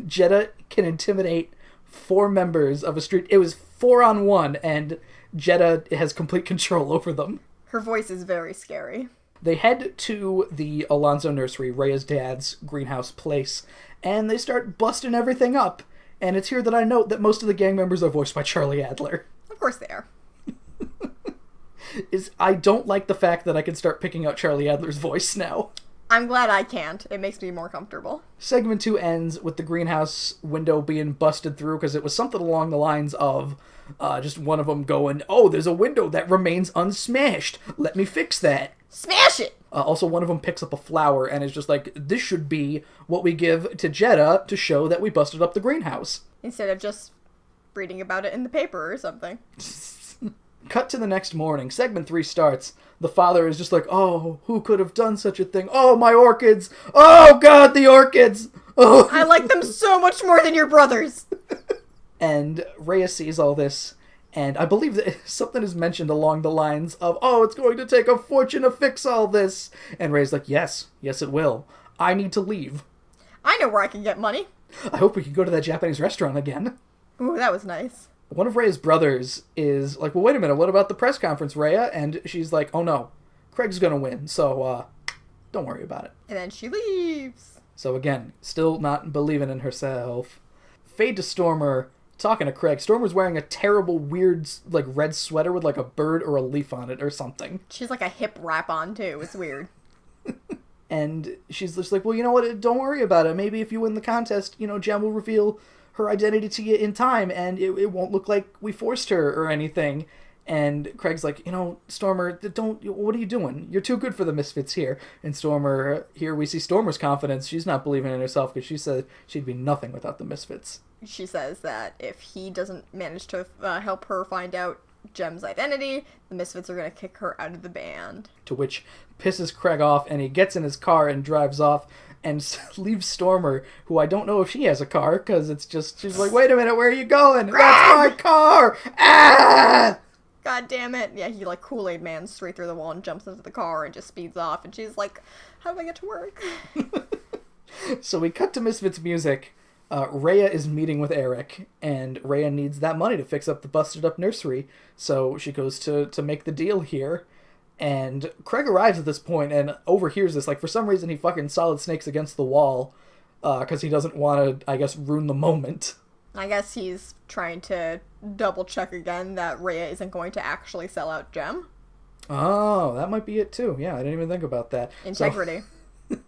Jeddah can intimidate 4 members of a street. It was 4-on-1, and Jeddah has complete control over them. Her voice is very scary. They head to the Alonzo nursery, Raya's dad's greenhouse place, and they start busting everything up. And it's here that I note that most of the gang members are voiced by Charlie Adler. Of course they are. I don't like the fact that I can start picking out Charlie Adler's voice now. I'm glad I can't. It makes me more comfortable. Segment 2 ends with the greenhouse window being busted through, because it was something along the lines of just one of them going, oh, there's a window that remains unsmashed. Let me fix that. Smash it! Also, one of them picks up a flower and is just like, this should be what we give to Jeddah to show that we busted up the greenhouse. Instead of just reading about it in the paper or something. Cut to the next morning. Segment 3 starts. The father is just like, oh, who could have done such a thing? Oh, my orchids! Oh, God, the orchids! Oh. I like them so much more than your brothers! And Raya sees all this, and I believe that something is mentioned along the lines of, oh, it's going to take a fortune to fix all this. And Raya's like, yes, it will. I need to leave. I know where I can get money. I hope we can go to that Japanese restaurant again. Ooh, that was nice. One of Raya's brothers is like, well, wait a minute, what about the press conference, Raya? And she's like, oh no, Craig's gonna win, so, don't worry about it. And then she leaves. So again, still not believing in herself. Fade to Stormer, talking to Craig. Stormer's wearing a terrible, weird, like, red sweater with, like, a bird or a leaf on it or something. She's like a hip wrap on, too. It's weird. And she's just like, well, you know what, don't worry about it. Maybe if you win the contest, Jem will reveal her identity to you in time, and it won't look like we forced her or anything. And Craig's like, Stormer, what are you doing? You're too good for the Misfits here. And Stormer, here we see Stormer's confidence. She's not believing in herself, because she said she'd be nothing without the Misfits. She says that if he doesn't manage to help her find out Jem's identity, the Misfits are going to kick her out of the band. To which pisses Craig off, and he gets in his car and drives off, and leaves Stormer, who I don't know if she has a car, because it's just, she's like, wait a minute, where are you going? That's my car! Ah! God damn it. Yeah, he, like, Kool-Aid Man straight through the wall and jumps into the car and just speeds off, and she's like, how do I get to work? So we cut to Misfits music. Raya is meeting with Eric, and Raya needs that money to fix up the busted-up nursery, so she goes to make the deal here. And Craig arrives at this point and overhears this. Like, for some reason, he fucking solid snakes against the wall, because he doesn't want to, I guess, ruin the moment. I guess he's trying to double-check again that Raya isn't going to actually sell out Jem. Oh, that might be it too. Yeah, I didn't even think about that. Integrity. So,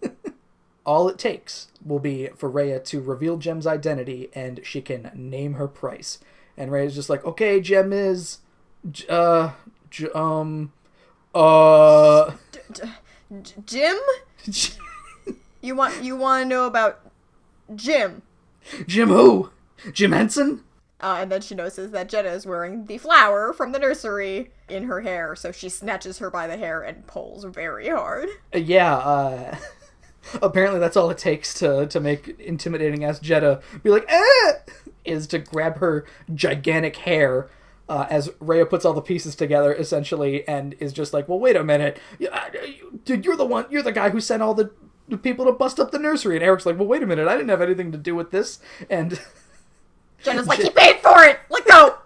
all it takes will be for Raya to reveal Jem's identity, and she can name her price. And Raya's just like, okay, Jem is, Jim? You want to know about Jim? Jim who? Jim Henson? And then she notices that Jenna is wearing the flower from the nursery in her hair, so she snatches her by the hair and pulls very hard. Apparently that's all it takes to make intimidating-ass Jeddah be like, is to grab her gigantic hair, as Raya puts all the pieces together, essentially, and is just like, well, wait a minute. Dude, you're the guy who sent all the people to bust up the nursery. And Eric's like, well, wait a minute, I didn't have anything to do with this. And Jenna's like, he paid for it! Let go!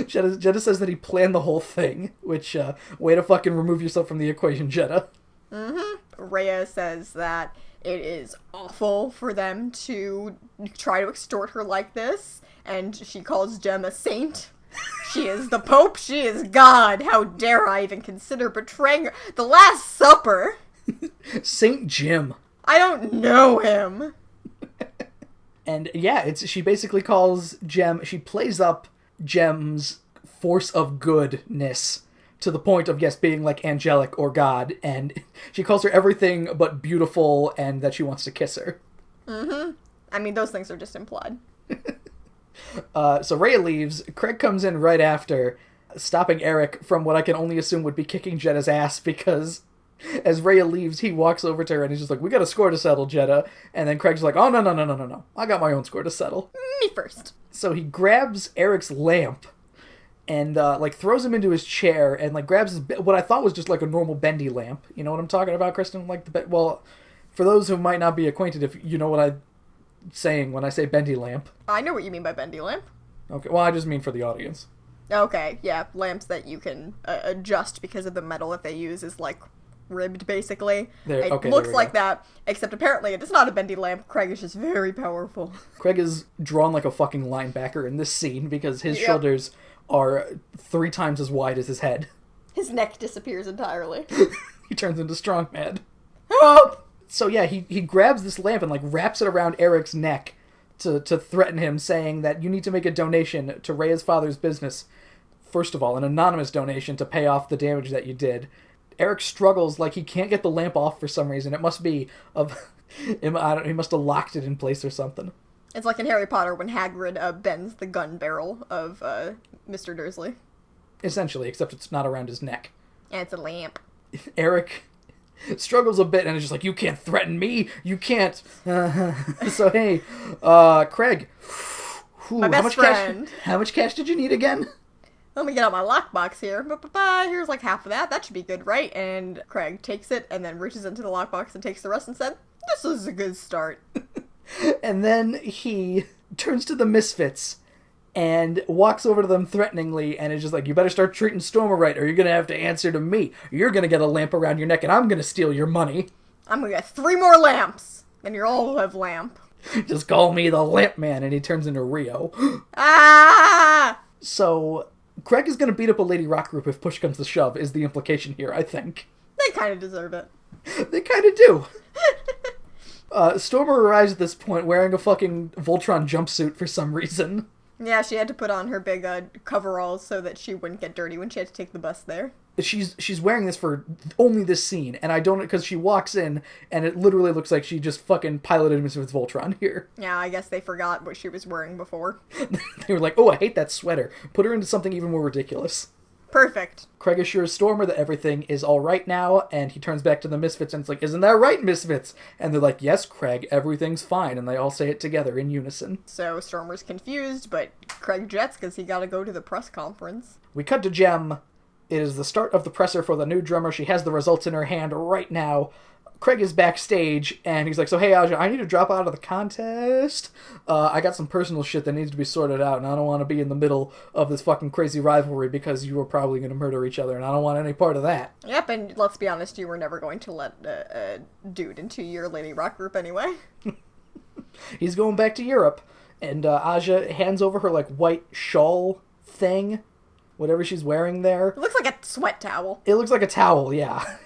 Jeddah says that he planned the whole thing, which, way to fucking remove yourself from the equation, Jeddah. Mm-hmm. Raya says that it is awful for them to try to extort her like this, and she calls Jem a saint. She is the Pope, she is God. How dare I even consider betraying her? The Last Supper! Saint Jim. I don't know him. And yeah, she basically calls Jem, she plays up Jem's force of goodness to the point of, yes, being like angelic or God, and she calls her everything but beautiful and that she wants to kiss her. Mm-hmm. I mean, those things are just implied. So Raya leaves, Craig comes in right after, stopping Eric from what I can only assume would be kicking Jeddah's ass, because as Raya leaves, he walks over to her and he's just like, we got a score to settle, Jeddah. And then Craig's like, oh, no. I got my own score to settle. Me first. So he grabs Eric's lamp and, throws him into his chair and, grabs what I thought was just, a normal bendy lamp. You know what I'm talking about, Kristen? Well, for those who might not be acquainted, if you know what I'm saying when I say bendy lamp. I know what you mean by bendy lamp. Okay, well, I just mean for the audience. Okay, yeah, lamps that you can adjust because of the metal that they use is, ribbed, basically. It looks like that, except apparently it is not a bendy lamp. Craig is just very powerful. Craig is drawn like a fucking linebacker in this scene because his shoulders are 3 times as wide as his head. His neck disappears entirely. He turns into Strongman. Help! So yeah, he grabs this lamp and wraps it around Eric's neck to threaten him, saying that you need to make a donation to Raya's father's business. First of all, an anonymous donation to pay off the damage that you did. Eric struggles, he can't get the lamp off for some reason. It must be he must have locked it in place or something. It's like in Harry Potter when Hagrid bends the gun barrel of Mr. Dursley. Essentially, except it's not around his neck. And it's a lamp. Eric struggles a bit and is just like, you can't threaten me! You can't! So hey, Craig. My best friend. How much cash did you need again? Let me get out my lockbox here. Here's half of that. That should be good, right? And Craig takes it and then reaches into the lockbox and takes the rest and said, this is a good start. And then he turns to the Misfits and walks over to them threateningly and is just like, you better start treating Stormer right or you're going to have to answer to me. You're going to get a lamp around your neck and I'm going to steal your money. I'm going to get 3 more lamps. Then you'll all have lamp. Just call me the Lamp Man. And he turns into Rio. Ah! So Craig is going to beat up a lady rock group if push comes to shove, is the implication here, I think. They kind of deserve it. They kind of do. Stormer arrives at this point wearing a fucking Voltron jumpsuit for some reason. Yeah, she had to put on her big coveralls so that she wouldn't get dirty when she had to take the bus there. She's wearing this for only this scene, and I don't, because she walks in, and it literally looks like she just fucking piloted Mrs. Voltron here. Yeah, I guess they forgot what she was wearing before. They were like, oh, I hate that sweater. Put her into something even more ridiculous. Perfect. Craig assures Stormer that everything is all right now, and he turns back to the Misfits and it's like, isn't that right, Misfits? And they're like, yes, Craig, everything's fine, and they all say it together in unison. So Stormer's confused, but Craig jets because he gotta go to the press conference. We cut to Jem. It is the start of the presser for the new drummer. She has the results in her hand right now. Craig is backstage, and he's like, so hey, Aja, I need to drop out of the contest. I got some personal shit that needs to be sorted out, and I don't want to be in the middle of this fucking crazy rivalry because you were probably going to murder each other, and I don't want any part of that. Yep, and let's be honest, you were never going to let a dude into your lady rock group anyway. He's going back to Europe, and Aja hands over her, white shawl thing. whatever she's wearing there. It looks like a sweat towel. It looks like a towel, yeah.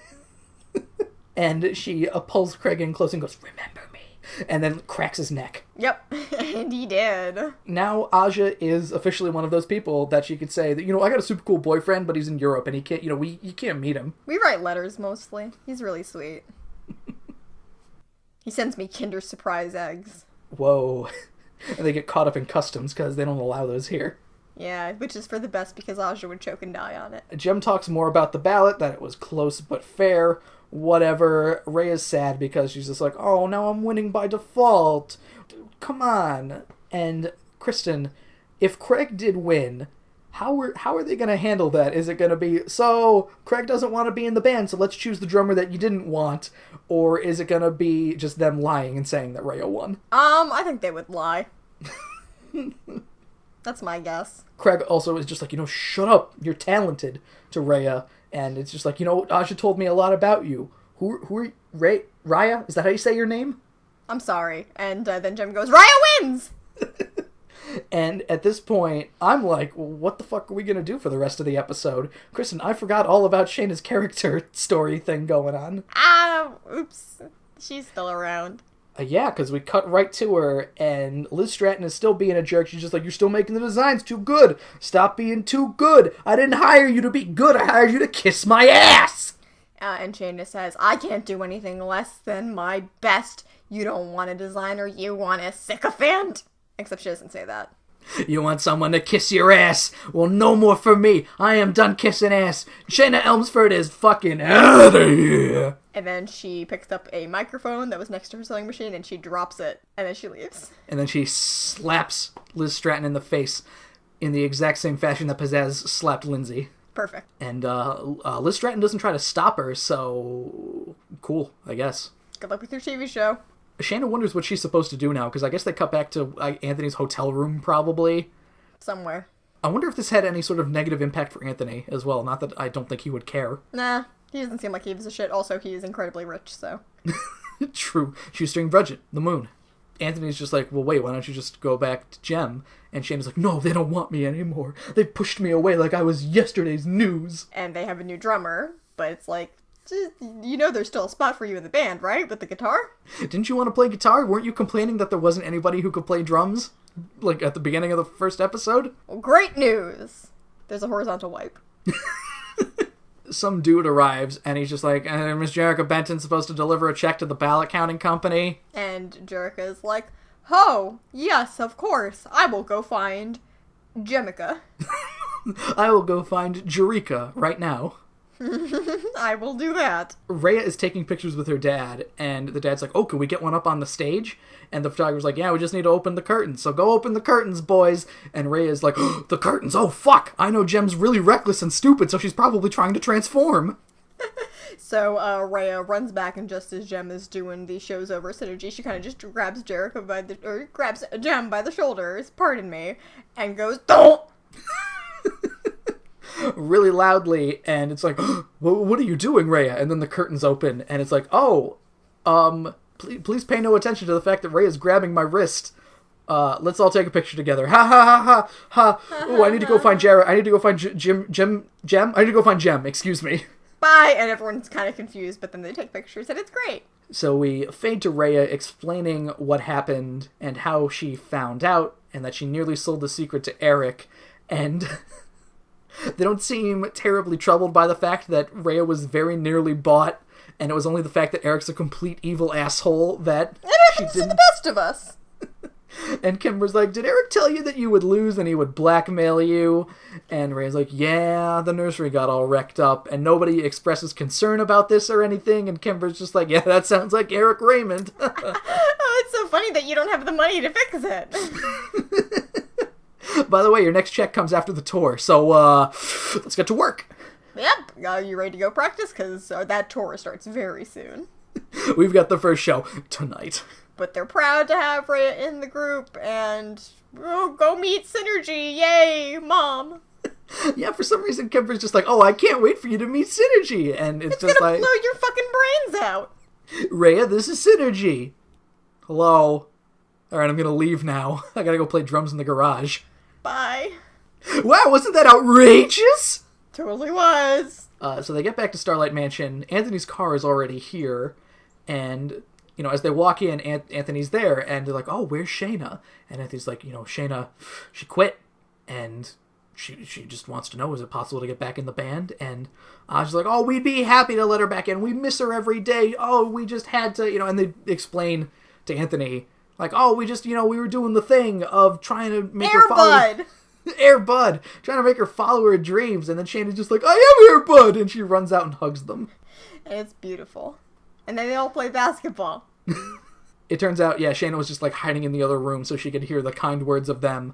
And she pulls Craig in close and goes, "Remember me," and then cracks his neck. Yep, and he did. Now Aja is officially one of those people that she could say that, you know, I got a super cool boyfriend, but he's in Europe and he can't, you know, you can't meet him. We write letters mostly. He's really sweet. He sends me Kinder Surprise eggs. Whoa. And they get caught up in customs because they don't allow those here. Yeah, which is for the best because Aja would choke and die on it. Jem talks more about the ballot, that it was close but fair. Whatever. Ray is sad because she's just like, oh, now I'm winning by default. Come on. And Kristen, if Craig did win, how are they going to handle that? Is it going to be, so Craig doesn't want to be in the band, so let's choose the drummer that you didn't want? Or is it going to be just them lying and saying that Raya won? I think they would lie. That's my guess. Craig also is just like, you know, shut up, you're talented, to Raya. And it's just like, you know, Aja told me a lot about you. Who are you? Raya? Is that how you say your name? I'm sorry. And then Jem goes, Raya wins! And at this point, I'm like, well, what the fuck are we going to do for the rest of the episode? Kristen, I forgot all about Shana's character story thing going on. Oops. She's still around. Yeah, because we cut right to her, and Liz Stratton is still being a jerk. She's just like, you're still making the designs too good. Stop being too good. I didn't hire you to be good. I hired you to kiss my ass. And Shana says, I can't do anything less than my best. You don't want a designer, you want a sycophant. Except she doesn't say that. You want someone to kiss your ass? Well, no more for me. I am done kissing ass. Shana Elmsford is fucking out of here. And then she picks up a microphone that was next to her sewing machine and she drops it. And then she leaves. And then she slaps Liz Stratton in the face in the exact same fashion that Pizzazz slapped Lindsay. Perfect. And Liz Stratton doesn't try to stop her, so cool, I guess. Good luck with your TV show. Shana wonders what she's supposed to do now, because I guess they cut back to Anthony's hotel room, probably. Somewhere. I wonder if this had any sort of negative impact for Anthony as well. Not that I don't think he would care. Nah, he doesn't seem like he gives a shit. Also, he is incredibly rich, so. True. Shoestring budget. The moon. Anthony's just like, well, wait, why don't you just go back to Jem? And Shana's like, no, they don't want me anymore. They pushed me away like I was yesterday's news. And they have a new drummer, but it's like, you know there's still a spot for you in the band, right? With the guitar? Didn't you want to play guitar? Weren't you complaining that there wasn't anybody who could play drums? Like, at the beginning of the first episode? Well, great news! There's a horizontal wipe. Some dude arrives, and he's just like, Miss Jerica Benton's supposed to deliver a check to the ballot counting company. And Jerica's like, oh, yes, of course. I will go find Jemica. I will go find Jerica right now. I will do that. Raya is taking pictures with her dad, and the dad's like, oh, can we get one up on the stage? And the photographer's like, yeah, we just need to open the curtains, so go open the curtains, boys. And Raya's like, oh, the curtains, oh, fuck! I know Jem's really reckless and stupid, so she's probably trying to transform. So, Raya runs back, and just as Jem is doing the show's over synergy, she kind of just grabs grabs Jem by the shoulders, pardon me, and goes, don't! Really loudly, and it's like, what are you doing, Raya? And then the curtains open, and it's like, oh, please pay no attention to the fact that Raya's grabbing my wrist. Let's all take a picture together. Ha ha ha ha ha. Oh, I need to go find Jared. I need to go find Jem. I need to go find Jem, excuse me. Bye! And everyone's kind of confused, but then they take pictures, and it's great. So we fade to Raya explaining what happened and how she found out, and that she nearly sold the secret to Eric, and they don't seem terribly troubled by the fact that Raya was very nearly bought, and it was only the fact that Eric's a complete evil asshole that it happens to the best of us. And Kimber's like, did Eric tell you that you would lose and he would blackmail you? And Ray's like, yeah, the nursery got all wrecked up, and nobody expresses concern about this or anything, and Kimber's just like, yeah, that sounds like Eric Raymond. Oh, it's so funny that you don't have the money to fix it. By the way, your next check comes after the tour, so, let's get to work. Yep. Are you ready to go practice? Because that tour starts very soon. We've got the first show tonight. But they're proud to have Raya in the group, and go meet Synergy. Yay, Mom. Yeah, for some reason, Kimber's just like, oh, I can't wait for you to meet Synergy. And it's just gonna like, blow your fucking brains out. Raya, this is Synergy. Hello. All right, I'm going to leave now. I got to go play drums in the garage. Bye. Wow, wasn't that outrageous? Totally was. So they get back to Starlight Mansion. Anthony's car is already here, and as they walk in, Anthony's there, and they're like, "Oh, where's Shana?" And Anthony's like, Shana, she quit, and she just wants to know, is it possible to get back in the band? And she's like, "Oh, we'd be happy to let her back in. We miss her every day. Oh, we just had to, And they explain to Anthony, like, "Oh, we just, we were doing the thing of trying to make her follow." Air Bud, trying to make her follow her dreams, and then Shana's just like, "I am Air Bud," and she runs out and hugs them. And it's beautiful. And then they all play basketball. It turns out, Shana was just like hiding in the other room so she could hear the kind words of them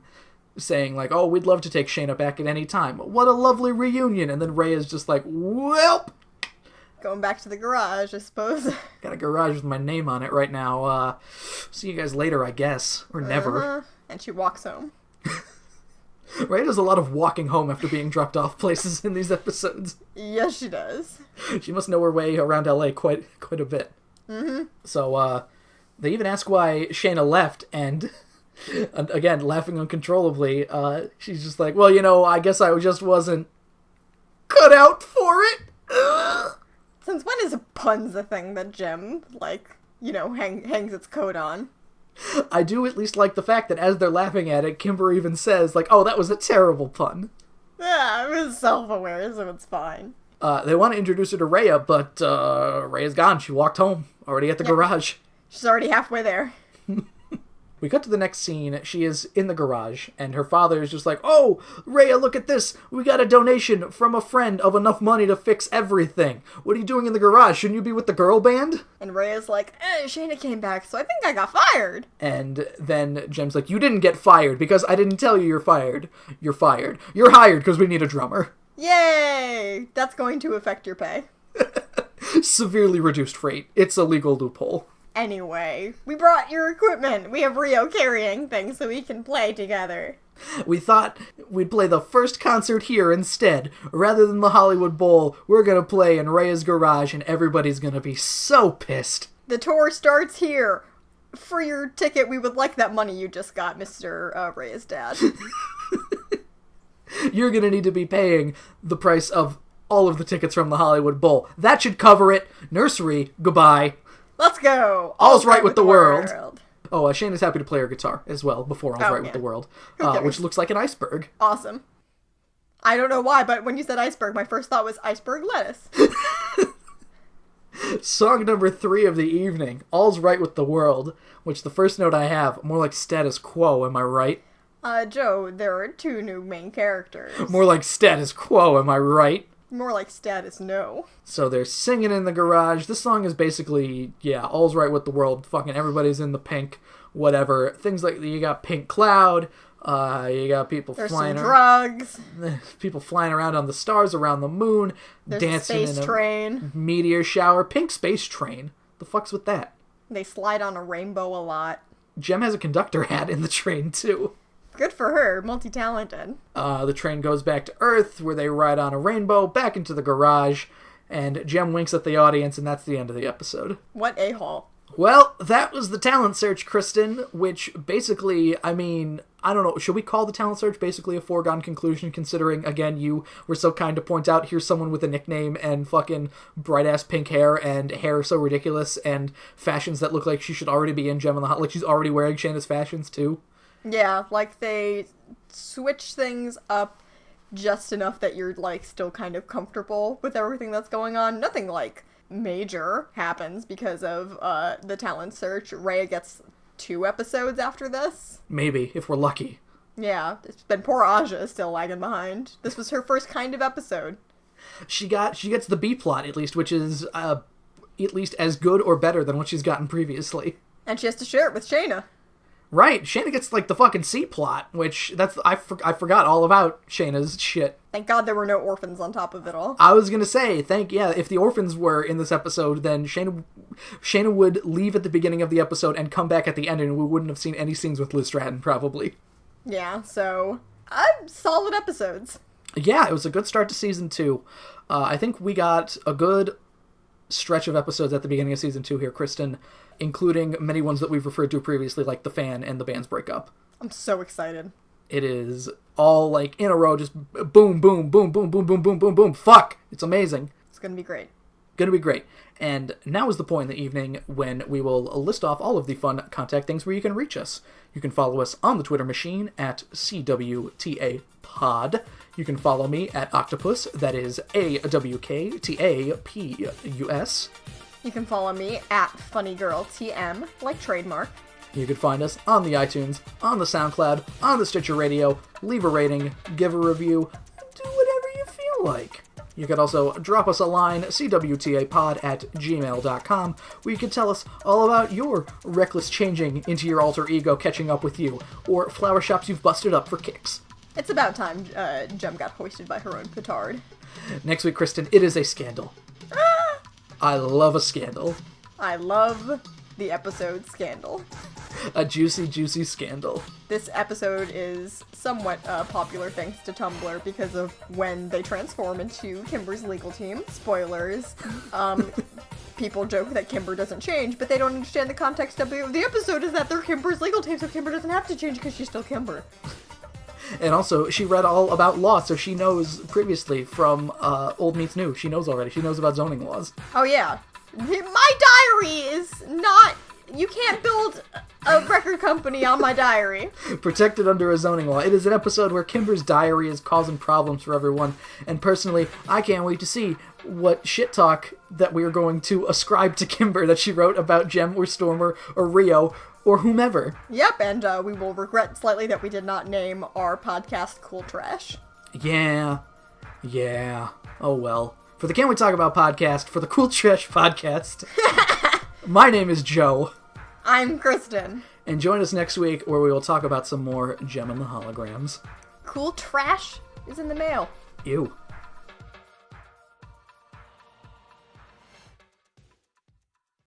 saying like, "Oh, we'd love to take Shana back at any time. What a lovely reunion." And then Raya's just like, "Welp." Going back to the garage, I suppose. Got a garage with my name on it right now. See you guys later, I guess. Or never. And she walks home. Raya does a lot of walking home after being dropped off places in these episodes. Yes, she does. She must know her way around LA quite a bit. Mm-hmm. So, they even ask why Shana left, and again, laughing uncontrollably, she's just like, "Well, I guess I just wasn't cut out for it." Since when is puns a thing that Jem, hangs its coat on? I do at least like the fact that as they're laughing at it, Kimber even says, like, "Oh, that was a terrible pun." Yeah, I was self-aware, so it's fine. They want to introduce her to Raya, but Raya's gone. She walked home, already at the garage. She's already halfway there. We cut to the next scene. She is in the garage, and her father is just like, "Oh, Raya, look at this. We got a donation from a friend of enough money to fix everything. What are you doing in the garage? Shouldn't you be with the girl band?" And Raya's like, Shana came back, so I think I got fired. And then Jem's like, "You didn't get fired because I didn't tell you you're fired. You're fired. You're hired because we need a drummer." Yay! That's going to affect your pay. Severely reduced rate. It's a legal loophole. Anyway, we brought your equipment. We have Rio carrying things so we can play together. We thought we'd play the first concert here instead. Rather than the Hollywood Bowl, we're gonna play in Raya's garage, and everybody's gonna be so pissed. The tour starts here. For your ticket, we would like that money you just got, Mr. Raya's dad. You're gonna need to be paying the price of all of the tickets from the Hollywood Bowl. That should cover it. Nursery, goodbye. Let's go! All's right with the world. Oh, Shana's happy to play her guitar as well before All's Right with the World, which looks like an iceberg. Awesome. I don't know why, but when you said iceberg, my first thought was iceberg lettuce. Song number 3 of the evening, All's Right with the World, which the first note I have, more like status quo, am I right? Joe, there are 2 new main characters. More like status quo, am I right? More like status no. So they're singing in the garage. This song is basically, all's right with the world. Fucking everybody's in the pink, whatever. Things like, you got pink cloud, you got people flying around. There's some drugs. People flying around on the stars, around the moon. There's dancing a space train. Meteor shower. Pink space train. The fuck's with that? They slide on a rainbow a lot. Jem has a conductor hat in the train, too. Good for her, multi-talented. The train goes back to Earth, where they ride on a rainbow, back into the garage, and Jem winks at the audience, and that's the end of the episode. What a-hole. Well, that was the talent search, Kristen, which basically, I don't know, should we call the talent search basically a foregone conclusion, considering, again, you were so kind to point out, here's someone with a nickname and fucking bright-ass pink hair and hair so ridiculous and fashions that look like she should already be in Jem on the Hot, like she's already wearing Shana's fashions, too. Yeah, like they switch things up just enough that you're, still kind of comfortable with everything that's going on. Nothing, major happens because of the talent search. Raya gets 2 episodes after this. Maybe, if we're lucky. Yeah, it's been poor Aja still lagging behind. This was her first kind of episode. She gets the B-plot, at least, which is at least as good or better than what she's gotten previously. And she has to share it with Shana. Right, Shana gets, the fucking C-plot, which, I forgot all about Shana's shit. Thank God there were no orphans on top of it all. I was gonna say, if the orphans were in this episode, then Shana would leave at the beginning of the episode and come back at the end, and we wouldn't have seen any scenes with Liz Stratton, probably. Yeah, so, solid episodes. Yeah, it was a good start to Season 2. I think we got a good stretch of episodes at the beginning of Season 2 here, Kristen, including many ones that we've referred to previously, like The Fan and the band's breakup. I'm so excited. It is all, like, in a row, just boom, boom, boom, boom, boom, boom, boom, boom, boom. Fuck! It's amazing. It's gonna be great. Gonna be great. And now is the point in the evening when we will list off all of the fun contact things where you can reach us. You can follow us on the Twitter machine at CWTAPod. You can follow me at Octopus, that is AWKTAPUS. You can follow me at FunnyGirlTM, like trademark. You can find us on the iTunes, on the SoundCloud, on the Stitcher Radio. Leave a rating, give a review, do whatever you feel like. You could also drop us a line, cwtapod@gmail.com, where you can tell us all about your reckless changing into your alter ego catching up with you, or flower shops you've busted up for kicks. It's about time Jem got hoisted by her own petard. Next week, Kristen, it is a scandal. I love a scandal. I love the episode Scandal. A juicy, juicy scandal. This episode is somewhat popular thanks to Tumblr because of when they transform into Kimber's legal team. Spoilers. People joke that Kimber doesn't change, but they don't understand the context of the episode is that they're Kimber's legal team, so Kimber doesn't have to change because she's still Kimber. And also, she read all about law, so she knows previously from Old Meets New. She knows already. She knows about zoning laws. Oh, yeah. My diary is not... You can't build a record company on my diary. Protected under a zoning law. It is an episode where Kimber's diary is causing problems for everyone. And personally, I can't wait to see what shit talk that we are going to ascribe to Kimber that she wrote about Jem or Stormer or Rio or whomever. Yep, and we will regret slightly that we did not name our podcast Cool Trash. Yeah. Oh well. For the Can We Talk About podcast, for the Cool Trash podcast, my name is Joe. I'm Kristen. And join us next week where we will talk about some more Jem and the Holograms. Cool Trash is in the mail. Ew.